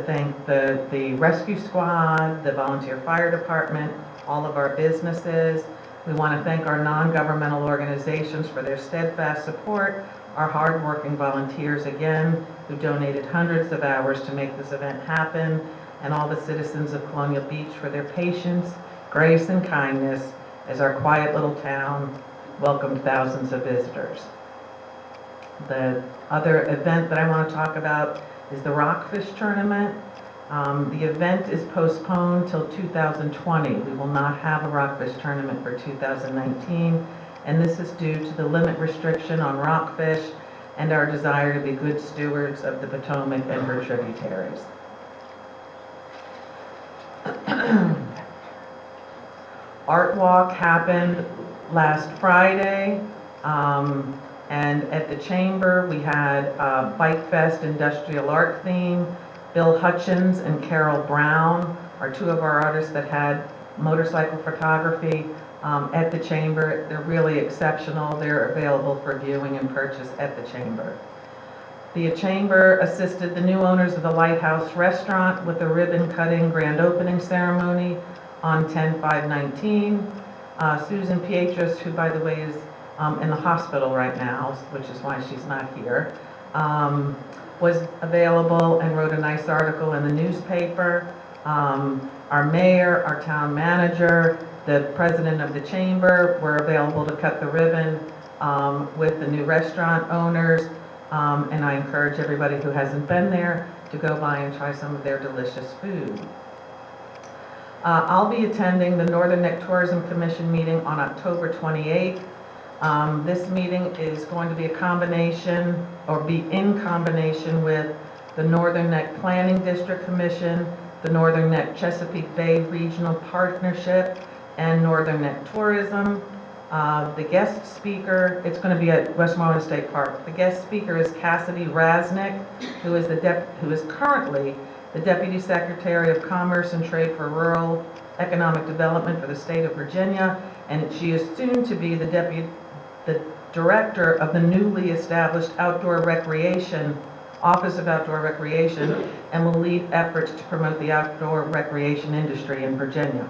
thank the rescue squad, the volunteer fire department, all of our businesses. We want to thank our non-governmental organizations for their steadfast support, our hardworking volunteers again, who donated hundreds of hours to make this event happen, and all the citizens of Colonial Beach for their patience, grace, and kindness as our quiet little town welcomed thousands of visitors. The other event that I want to talk about is the Rockfish Tournament. The event is postponed till 2020. We will not have a Rockfish Tournament for 2019, and this is due to the limit restriction on rockfish and our desire to be good stewards of the Potomac and her tributaries. Art Walk happened last Friday, and at the Chamber we had Bike Fest Industrial Art Theme. Bill Hutchins and Carol Brown are two of our artists that had motorcycle photography at the Chamber. They're really exceptional. They're available for viewing and purchase at the Chamber. The Chamber assisted the new owners of the Lighthouse Restaurant with a ribbon-cutting grand opening ceremony on 10/5/19. Susan Pietras, who by the way is in the hospital right now, which is why she's not here, was available and wrote a nice article in the newspaper. Our mayor, our town manager, the president of the Chamber were available to cut the ribbon with the new restaurant owners. And I encourage everybody who hasn't been there to go by and try some of their delicious food. I'll be attending the Northern Neck Tourism Commission meeting on October 28th. This meeting is going to be a combination, or be in combination with the Northern Neck Planning District Commission, the Northern Neck Chesapeake Bay Regional Partnership, and Northern Neck Tourism. The guest speaker, it's going to be at Westmoreland State Park. The guest speaker is Cassidy Rasnick, who is currently the Deputy Secretary of Commerce and Trade for Rural Economic Development for the state of Virginia, and she is soon to be the Director of the newly established Outdoor Recreation, Office of Outdoor Recreation, and will lead efforts to promote the outdoor recreation industry in Virginia.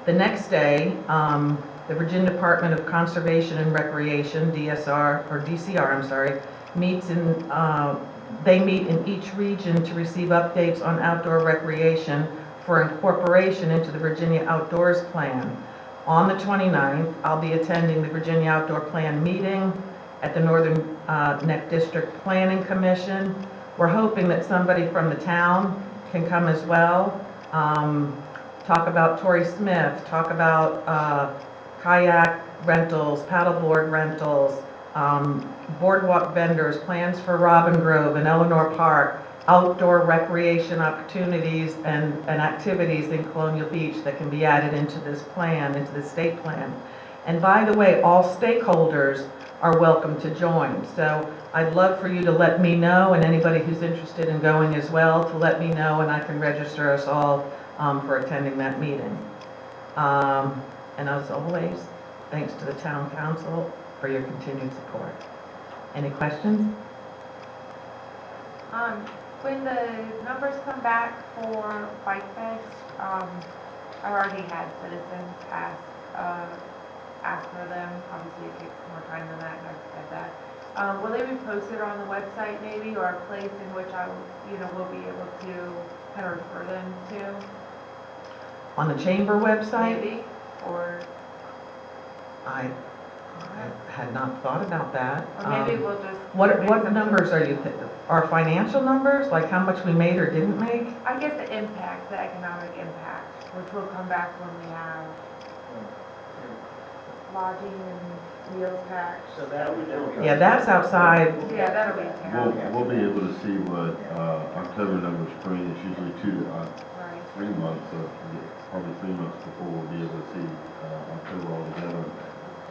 The next day, the Virginia Department of Conservation and Recreation, DCR, they meet in each region to receive updates on outdoor recreation for incorporation into the Virginia Outdoors Plan. On the 29th, I'll be attending the Virginia Outdoor Plan meeting at the Northern Neck District Planning Commission. We're hoping that somebody from the town can come as well. Talk about Torrey Smith, talk about kayak rentals, paddleboard rentals, boardwalk vendors, plans for Robin Grove and Eleanor Park, outdoor recreation opportunities and activities in Colonial Beach that can be added into this plan, into the state plan. And by the way, all stakeholders are welcome to join. So I'd love for you to let me know, and anybody who's interested in going as well, to let me know, and I can register us all for attending that meeting. And as always, thanks to the town council for your continued support. Any questions? When the numbers come back for Bike Fest, I already had citizens ask for them. Obviously, it takes more time than that, and I've said that. Will they be posted on the website maybe, or a place in which I will be able to kind of refer them to? On the chamber website? Maybe, or I had not thought about that. maybe we'll just. What numbers are you, our financial numbers, like how much we made or didn't make? I guess the impact, the economic impact, which will come back when we have lodging and meals tax. So that would do. Yeah, that's outside. Yeah, that'll be town. We'll be able to see what October numbers bring. It's usually Right. 3 months, so probably 3 months before we'll be able to see October altogether.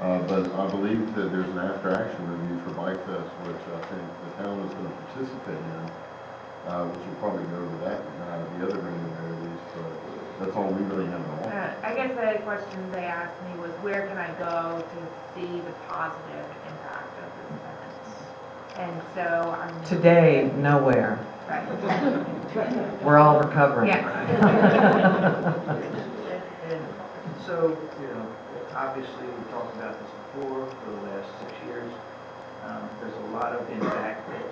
But I believe that there's an after-action review for Bike Fest, which I think the town is gonna participate in, which will probably go over that, the other granularity, but that's all we really have on. I guess the question they asked me was, where can I go to see the positive impact of this event? And so I'm. Today, nowhere. Right. We're all recovering. Yes. And so, obviously, we talked about this before, for the last 6 years. There's a lot of impact that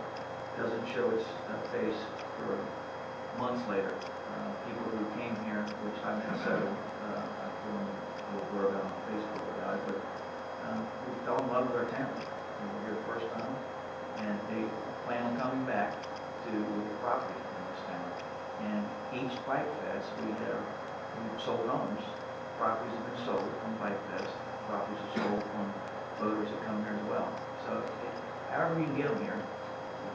doesn't show its face for months later. People who came here, which I met several, I put a little blurb out on Facebook about it, but we fell in love with our town. We were here the first time, and they plan on coming back to the property in this town. And each Bike Fest, we've sold homes. Properties have been sold from Bike Fest. Properties are sold from voters that come here as well. So however you get them here,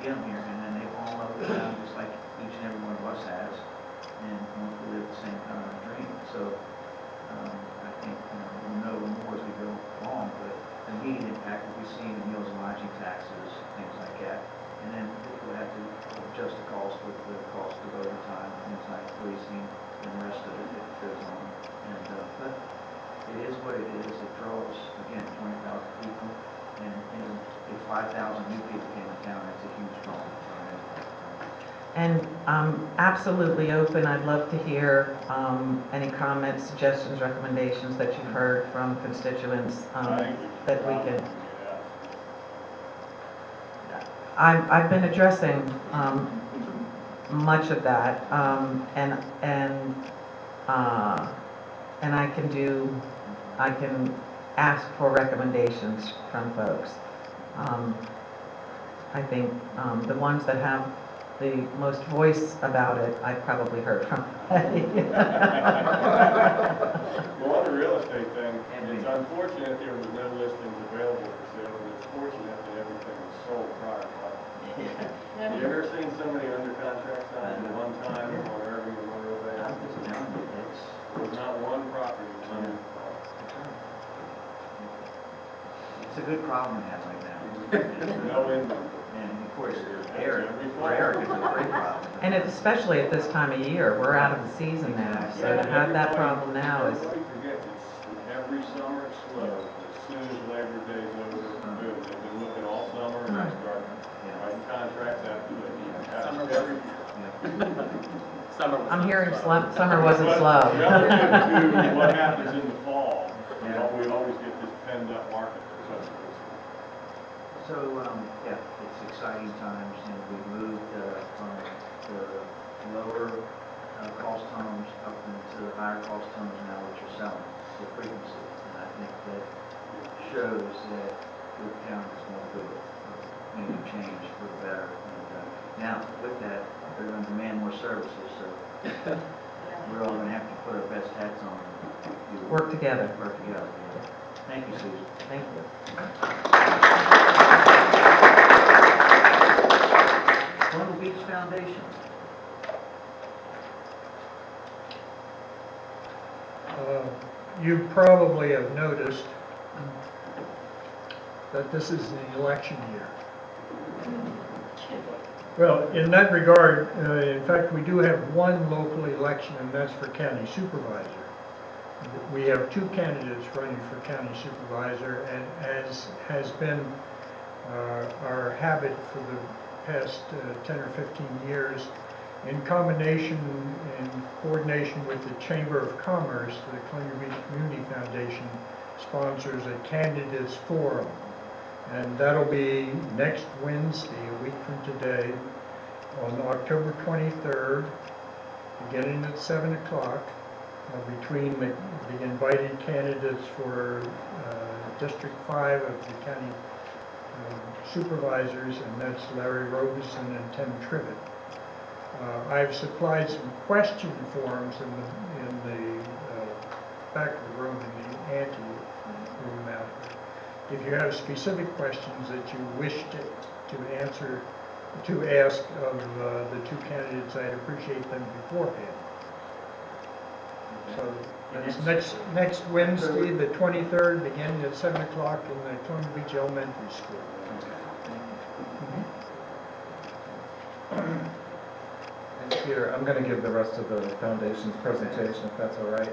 and then they fall in love with the town just like each and every one of us has, and want to live the same kind of dream. So I think we'll know more as we go along, but the immediate impact will be seen in meals and lodging taxes, things like that. And then we'll have to adjust the cost with the cost of overtime, things like policing, and the rest of it that goes on. And, but it is what it is. It draws, again, 20,000 people. And if 5,000 new people came to town, that's a huge draw. And I'm absolutely open. I'd love to hear any comments, suggestions, recommendations that you've heard from constituents that we can. I've been addressing much of that, and I can ask for recommendations from folks. I think the ones that have the most voice about it, I've probably heard from. Well, on the real estate thing, it's unfortunate there was no listings available for sale, but it's fortunate that everything was sold prior to that. You ever seen somebody under contract sign at one time on Irving and Monroe Bay? I'm just telling you, There was not one property that was under. it's a good problem to have right now. No inventory. And of course, Eric, for Eric, it's a great problem. And especially at this time of year, we're out of the season now, so to have that problem now is, Everybody forgets, it's every summer it's slow. As soon as Labor Day's over, boom, they've been looking all summer and they start writing contracts after they. I'm hearing summer wasn't slow. Relative to what happens in the fall, we always get this penned up market for customers. So, it's exciting times, and we've moved from the lower cost homes up into the higher cost homes now, which are selling for frequency. And I think that shows that the town is going to make a change for the better. And now, with that, they're going to demand more services, so we're all going to have to put our best hats on and Work together. Work together. Thank you, Susan. Thank you. Columbia Beach Foundation. You probably have noticed that this is an election year. Well, in that regard, in fact, we do have one local election, and that's for county supervisor. We have two candidates running for county supervisor, and as has been our habit for the past 10 or 15 years, in combination and coordination with the Chamber of Commerce, the Columbia Beach Community Foundation sponsors a candidates forum. And that'll be next Wednesday, a week from today, on October 23rd, beginning at 7 o'clock, between the invited candidates for District 5 of the county supervisors, and that's Larry Robeson and Tim Tribbett. I've supplied some question forms in the back of the room, in the ante room out there. If you have specific questions that you wish to ask of the two candidates, I'd appreciate them beforehand. So that's next Wednesday, the 23rd, beginning at 7 o'clock in the Columbia Beach Elementary School. And Peter, I'm going to give the rest of the foundation's presentation, if that's all right.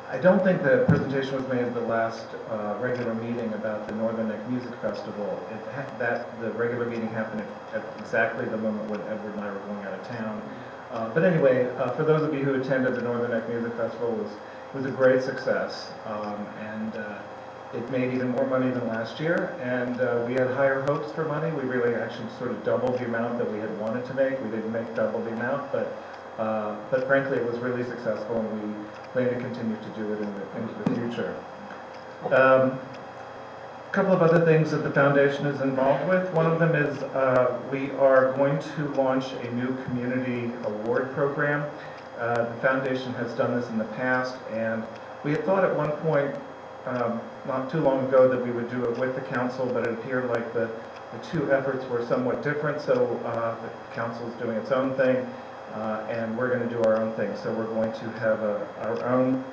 I don't think the presentation was made at the last regular meeting about the Northern Neck Music Festival. The regular meeting happened at exactly the moment when Edward and I were going out of town. But anyway, for those of you who attended the Northern Neck Music Festival, it was a great success. And it made even more money than last year, and we had higher hopes for money. We really actually sort of doubled the amount that we had wanted to make. We didn't make double the amount, but frankly, it was really successful, and we plan to continue to do it into the future. A couple of other things that the foundation is involved with. One of them is we are going to launch a new community award program. The foundation has done this in the past, and we had thought at one point, not too long ago, that we would do it with the council, but it appeared like the two efforts were somewhat different, so the council's doing its own thing, and we're going to do our own thing. So we're going to have our own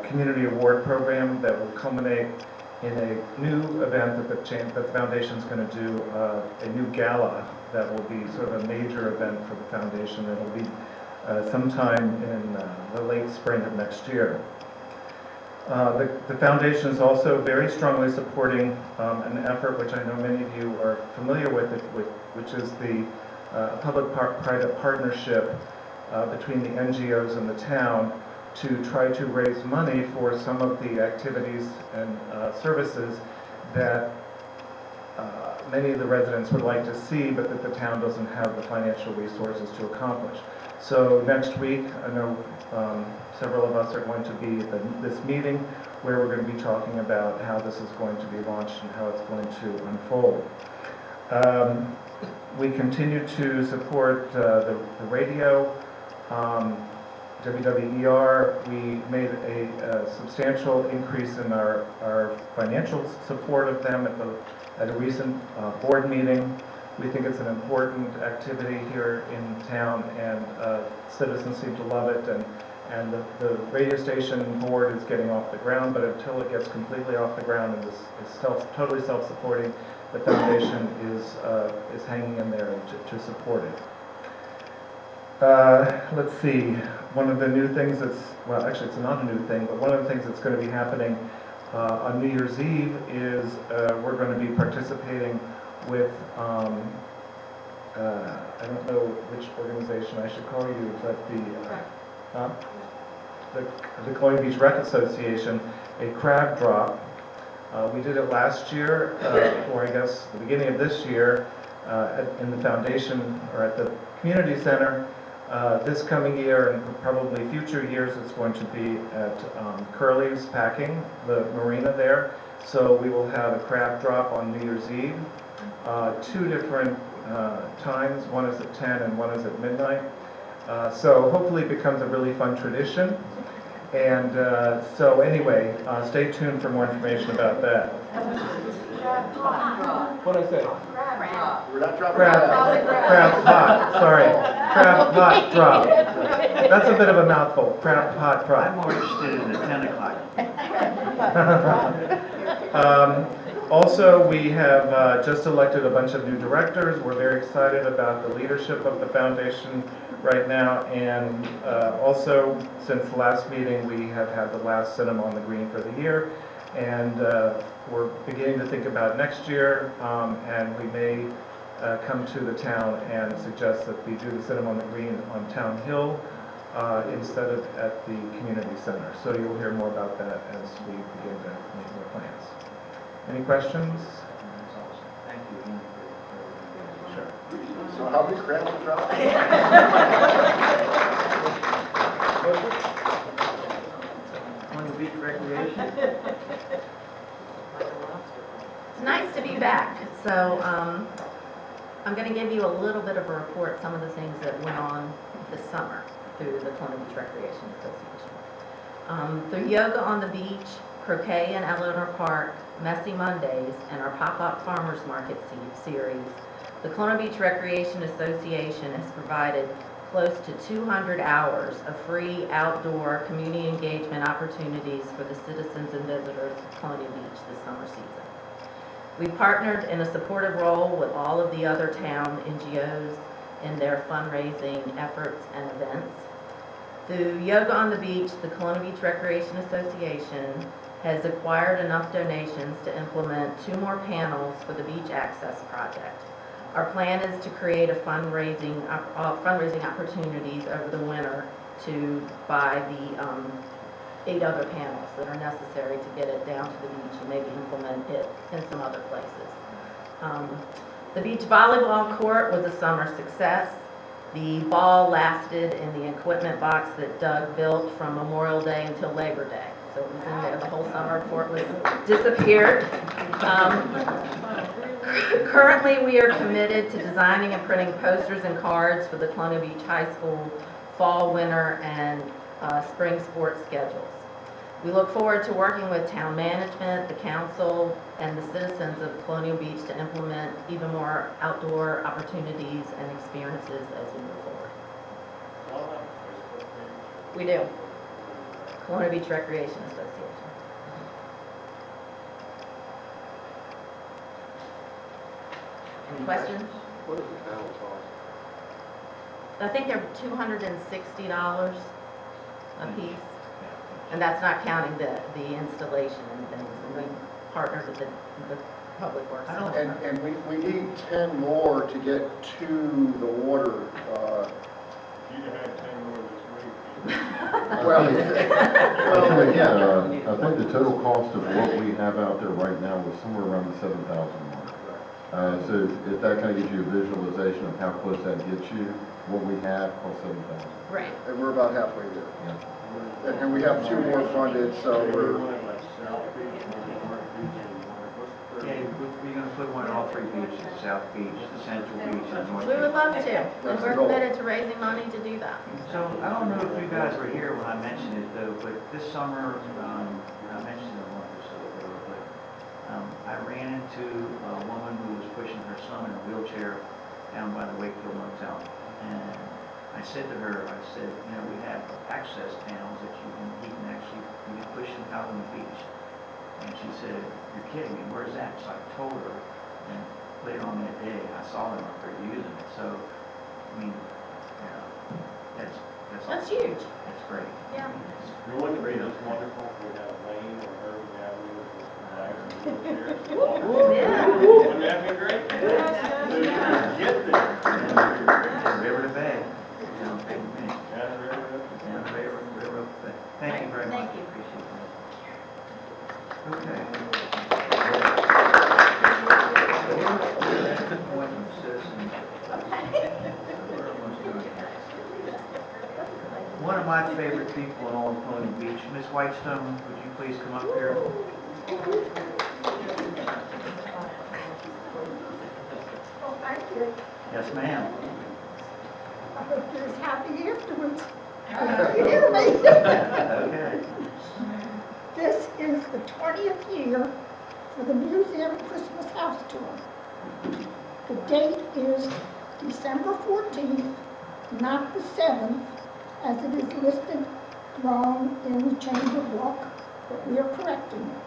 community award program that will culminate in a new event that the foundation's going to do, a new gala that will be sort of a major event for the foundation. It'll be sometime in the late spring of next year. The foundation is also very strongly supporting an effort which I know many of you are familiar with, which is the public-private partnership between the NGOs and the town to try to raise money for some of the activities and services that many of the residents would like to see, but that the town doesn't have the financial resources to accomplish. So next week, I know several of us are going to be at this meeting where we're going to be talking about how this is going to be launched and how it's going to unfold. We continue to support the radio, WWER. We made a substantial increase in our financial support of them at a recent board meeting. We think it's an important activity here in town, and citizens seem to love it, and the radio station board is getting off the ground, but until it gets completely off the ground and is totally self-supporting, the foundation is hanging in there to support it. Let's see, one of the new things well, actually it's not a new thing, but one of the things that's going to be happening on New Year's Eve is we're going to be participating with, I don't know which organization I should call you, but the Columbia Beach Rec Association, a crab drop. We did it last year, or I guess the beginning of this year, in the foundation or at the community center. This coming year and probably future years, it's going to be at Curly's Packing, the marina there. So we will have a crab drop on New Year's Eve, 2 different times. One is at 10 and one is at midnight. So hopefully it becomes a really fun tradition. And so anyway, stay tuned for more information about that. What did I say? We're not dropping Crab pot, sorry. Crab pot drop. That's a bit of a mouthful, crab pot drop. I'm more interested in the 10 o'clock. Also, we have just elected a bunch of new directors. We're very excited about the leadership of the foundation right now. And also, since the last meeting, we have had the last Cinema on the Green for the year. And we're beginning to think about next year, and we may come to the town and suggest that we do the Cinema on the Green on Town Hill instead of at the community center. So you'll hear more about that as we begin to make more plans. Any questions? Thank you again for Sure. So how many crabs are dropping? On the beach recreation? It's nice to be back. So I'm going to give you a little bit of a report, some of the things that went on this summer through the Columbia Beach Recreation Association. Through Yoga on the Beach, Croquet in Eleanor Park, Messy Mondays, and our Pop-Up Farmers Market series, the Columbia Beach Recreation Association has provided close to 200 hours of free outdoor community engagement opportunities for the citizens and visitors of Colonial Beach this summer season. We partnered in a supportive role with all of the other town NGOs in their fundraising efforts and events. Through Yoga on the Beach, the Colonial Beach Recreation Association has acquired enough donations to implement 2 more panels for the beach access project. Our plan is to create a fundraising opportunities over the winter to buy the 8 other panels that are necessary to get it down to the beach and maybe implement it in some other places. The beach volleyball court was a summer success. The ball lasted in the equipment box that Doug built from Memorial Day until Labor Day. So it was in there the whole summer before it was disappeared. Currently, we are committed to designing and printing posters and cards for the Colonial Beach High School fall, winter, and spring sports schedules. We look forward to working with town management, the council, and the citizens of Colonial Beach to implement even more outdoor opportunities and experiences as we move forward. We do. Colonial Beach Recreation Association. Any questions? What does the panel cost? I think they're $260 a piece. And that's not counting the installation and things, and we partnered with the Public Works. And we need 10 more to get to the water. You'd have had 10 more this week. Well, I think the total cost of what we have out there right now was somewhere around the 7,000 mark. So if that kind of gives you a visualization of how close that gets you, what we have costs 7,000. Right. and we're about halfway there. Yeah. And we have 2 more funded, so we're, Yeah, we're gonna put one on all 3 beaches, South Beach, the Central Beach, and North We would Beach. love to, and That's the we're goal. committed to raising money to do that. So, I don't know if you guys were here when I mentioned it though, but this summer, I mentioned it a month or so ago, but, I ran into a woman who was pushing her son in a wheelchair down by the Wakefield Motel. And I said to her, I said, you know, we have access panels that you can push them out on the beach. And she said, you're kidding me, where's that? So I told her, and later on that day, I saw them up there using it. So, I mean, you know, That's huge. that's great. Yeah. You wouldn't agree, that's wonderful. We have Lane or Irving Avenue with wheelchairs. Yeah. Wouldn't that be great? Get there. And River to Bay, down Big Bay, Yeah, really, really. down the River to Bay. Thank you very much. Thank you. Appreciate that. Okay. Appointment of citizens. We're almost done. One of my favorite people in all of Colonial Beach, Miss Whitestone, would you please come up here? Yes, ma'am. I hope you're as happy afterwards. You hear me? Okay. This is the 20th year for the Museum Christmas House Tour. The date is December 14th, not the 7th, as it is listed wrong in the chamber book, but we are correcting it.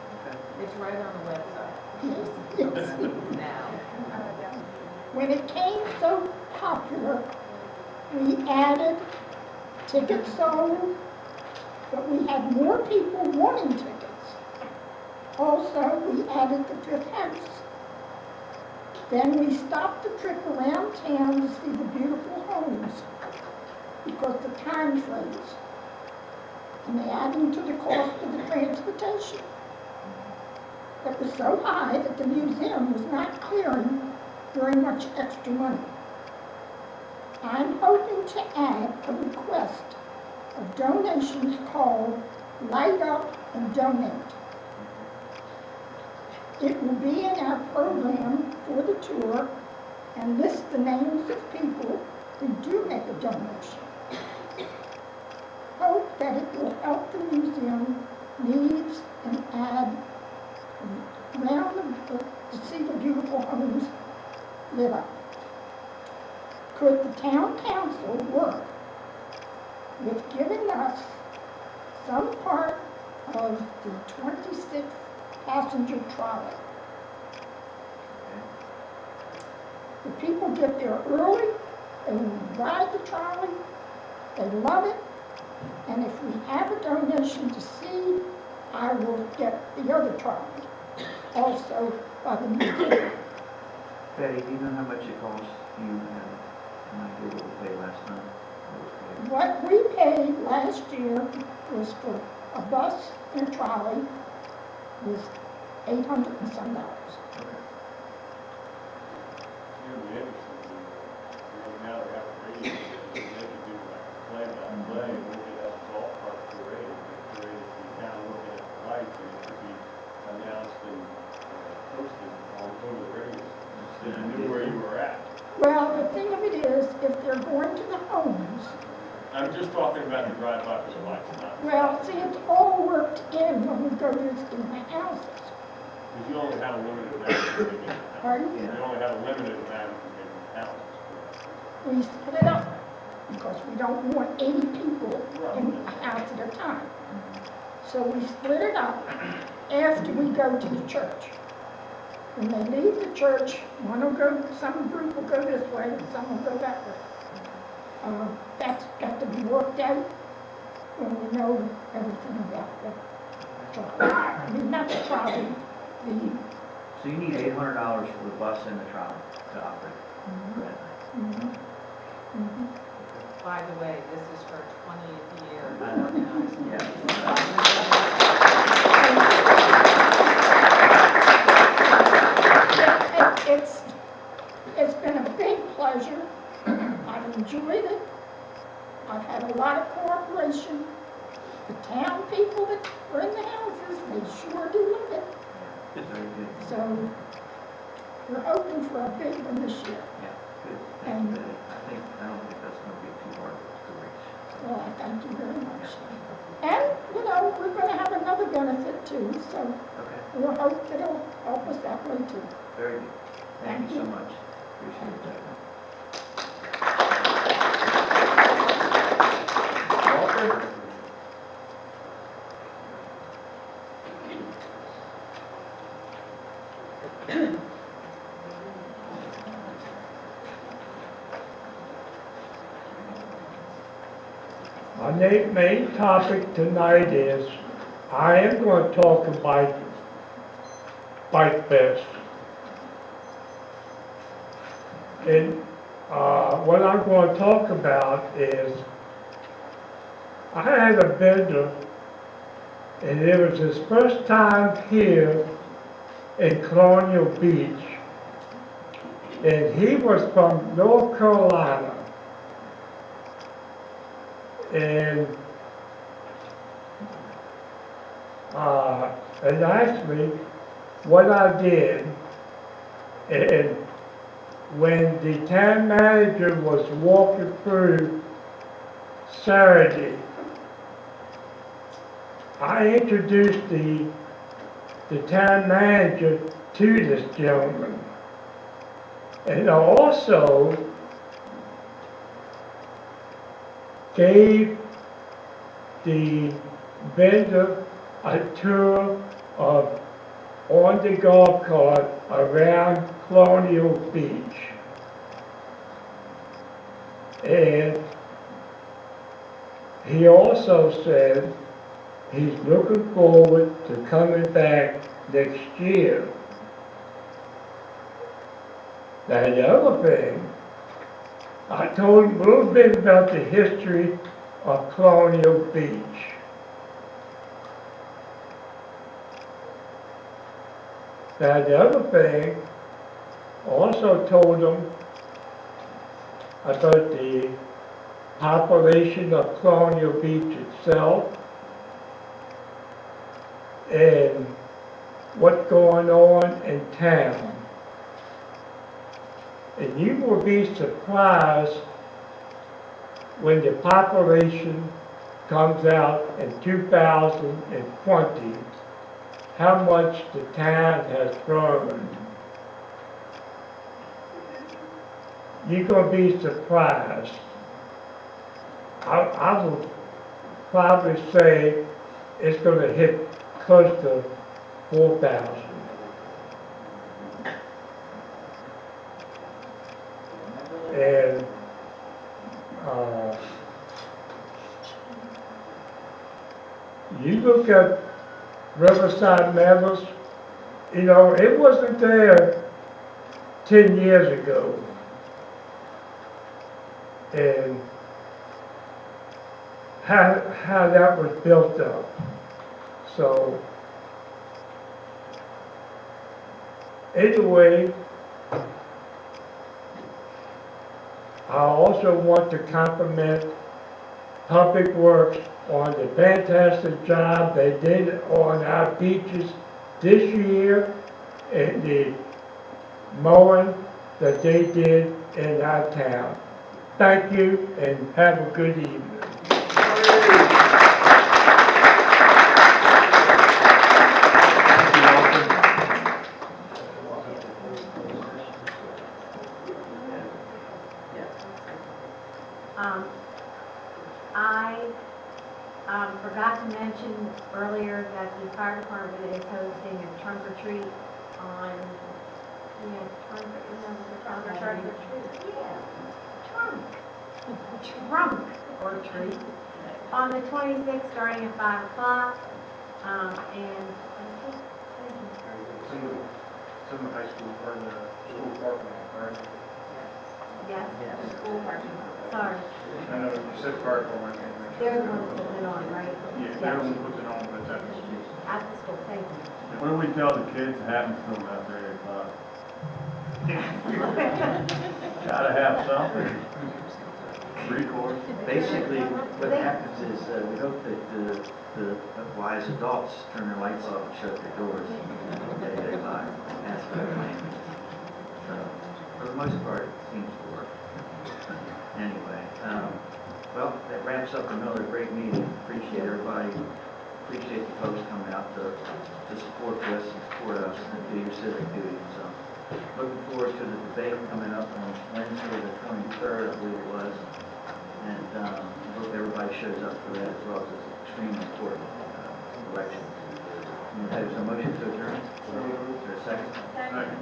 It's right on the website Yes. now. When it came so popular, we added tickets sold, but we had more people wanting tickets. Also, we added the 5th house. Then we stopped the trip around town to see the beautiful homes because the time froze. And they added to the cost of the transportation. It was so high that the museum was not clearing very much extra money. I'm hoping to add a request of donations called Light Up and Donate. It will be in our program for the tour and list the names of people who do make a donation. Hope that it will help the museum needs and add around to see the beautiful homes lit up. Could the town council work with giving us some part of the 26 passenger trolley. The people get there early, they ride the trolley, they love it, and if we have a donation to seed, I will get the other trolley, also by the museum. Betty, do you know how much it costs you and I did what we paid last time? What we paid last year was for a bus and trolley was $800 and some dollars. It'll be interesting, now they have to raise it, they could do like play by play, and we'll get that ballpark parade, the parade is the town looking at the lights, and it could be announced and posted all over the radio, so you knew where you were at. Well, the thing of it is, if they're going to the homes, I'm just talking about the drive by for the lights, not, well, see, it's all worked in when we go to the houses. because you only have a limited amount of people in the house. Pardon? You only have a limited amount in houses. We split it up because we don't want 80 people in a house at a time. So we split it up after we go to the church. When they leave the church, one will go, some group will go this way and some will go that way. That's got to be worked out when we know everything about the trolley. I mean, not the trolley, the, So you need $800 for the bus and the trolley to operate. By the way, this is for 20th year I know. organized. It's been a big pleasure. I've enjoyed it. I've had a lot of cooperation. The town people that were in the houses, they sure do love it. Very good. So we're hoping for a big one this year. Yeah, good. Thank you, Betty. I don't think that's gonna be too hard to reach. Well, I thank you very much. And, you know, we're gonna have another benefit too, so Okay, we'll hope that it'll help us that way too. very good. Thank Thank you so you. much. Appreciate that. Walter? Our main topic tonight is, I am going to talk about Bike Fest. And what I'm going to talk about is, I had a vendor, and it was his first time here in Colonial Beach. And he was from North Carolina. And actually, what I did, and when the town manager was walking through Saturday, I introduced the town manager to this gentleman. And I also gave the vendor a tour of on the golf cart around Colonial Beach. And he also said he's looking forward to coming back next year. Now the other thing, I told him a little bit about the history of Colonial Beach. Now the other thing, I also told him about the population of Colonial Beach itself and what's going on in town. And you will be surprised when the population comes out in 2020, how much the town has grown. You're going to be surprised. I would probably say it's gonna hit close to 4,000. And, you look at Riverside Metals, you know, it wasn't there 10 years ago. And how that was built up. So, anyway, I also want to compliment Public Works on the fantastic job they did on our beaches this year and the mowing that they did in our town. Thank you and have a good evening. I forgot to mention earlier that the fire department is hosting a trunk or treat on, trunk or treat. Yeah, trunk or treat on the 26th, starting at 5 o'clock. And It's in the high school, or in the school parking lot, right? yes, school parking. Sorry, I know, you said park, I can't make sure. they're the ones that put it on, right? Yeah, they're the ones who put it on, but that's. At the school, thank you. What do we tell the kids happens to them after 8 o'clock? Gotta have something. Recourse. Basically, what happens is, we hope that the wise adults turn their lights off and shut their doors the day they buy. That's what we're planning. So, for the most part, it seems to work. Anyway, well, that wraps up another great meeting. Appreciate everybody. Appreciate the folks coming out to support this and support us and do your civic duty. So, looking forward to the debate coming up on Wednesday, the 23rd, I believe it was. And I hope everybody shows up for that as well, because it's extremely important election. There's a motion to adjourn. Is there a second? Second.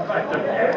Thank you.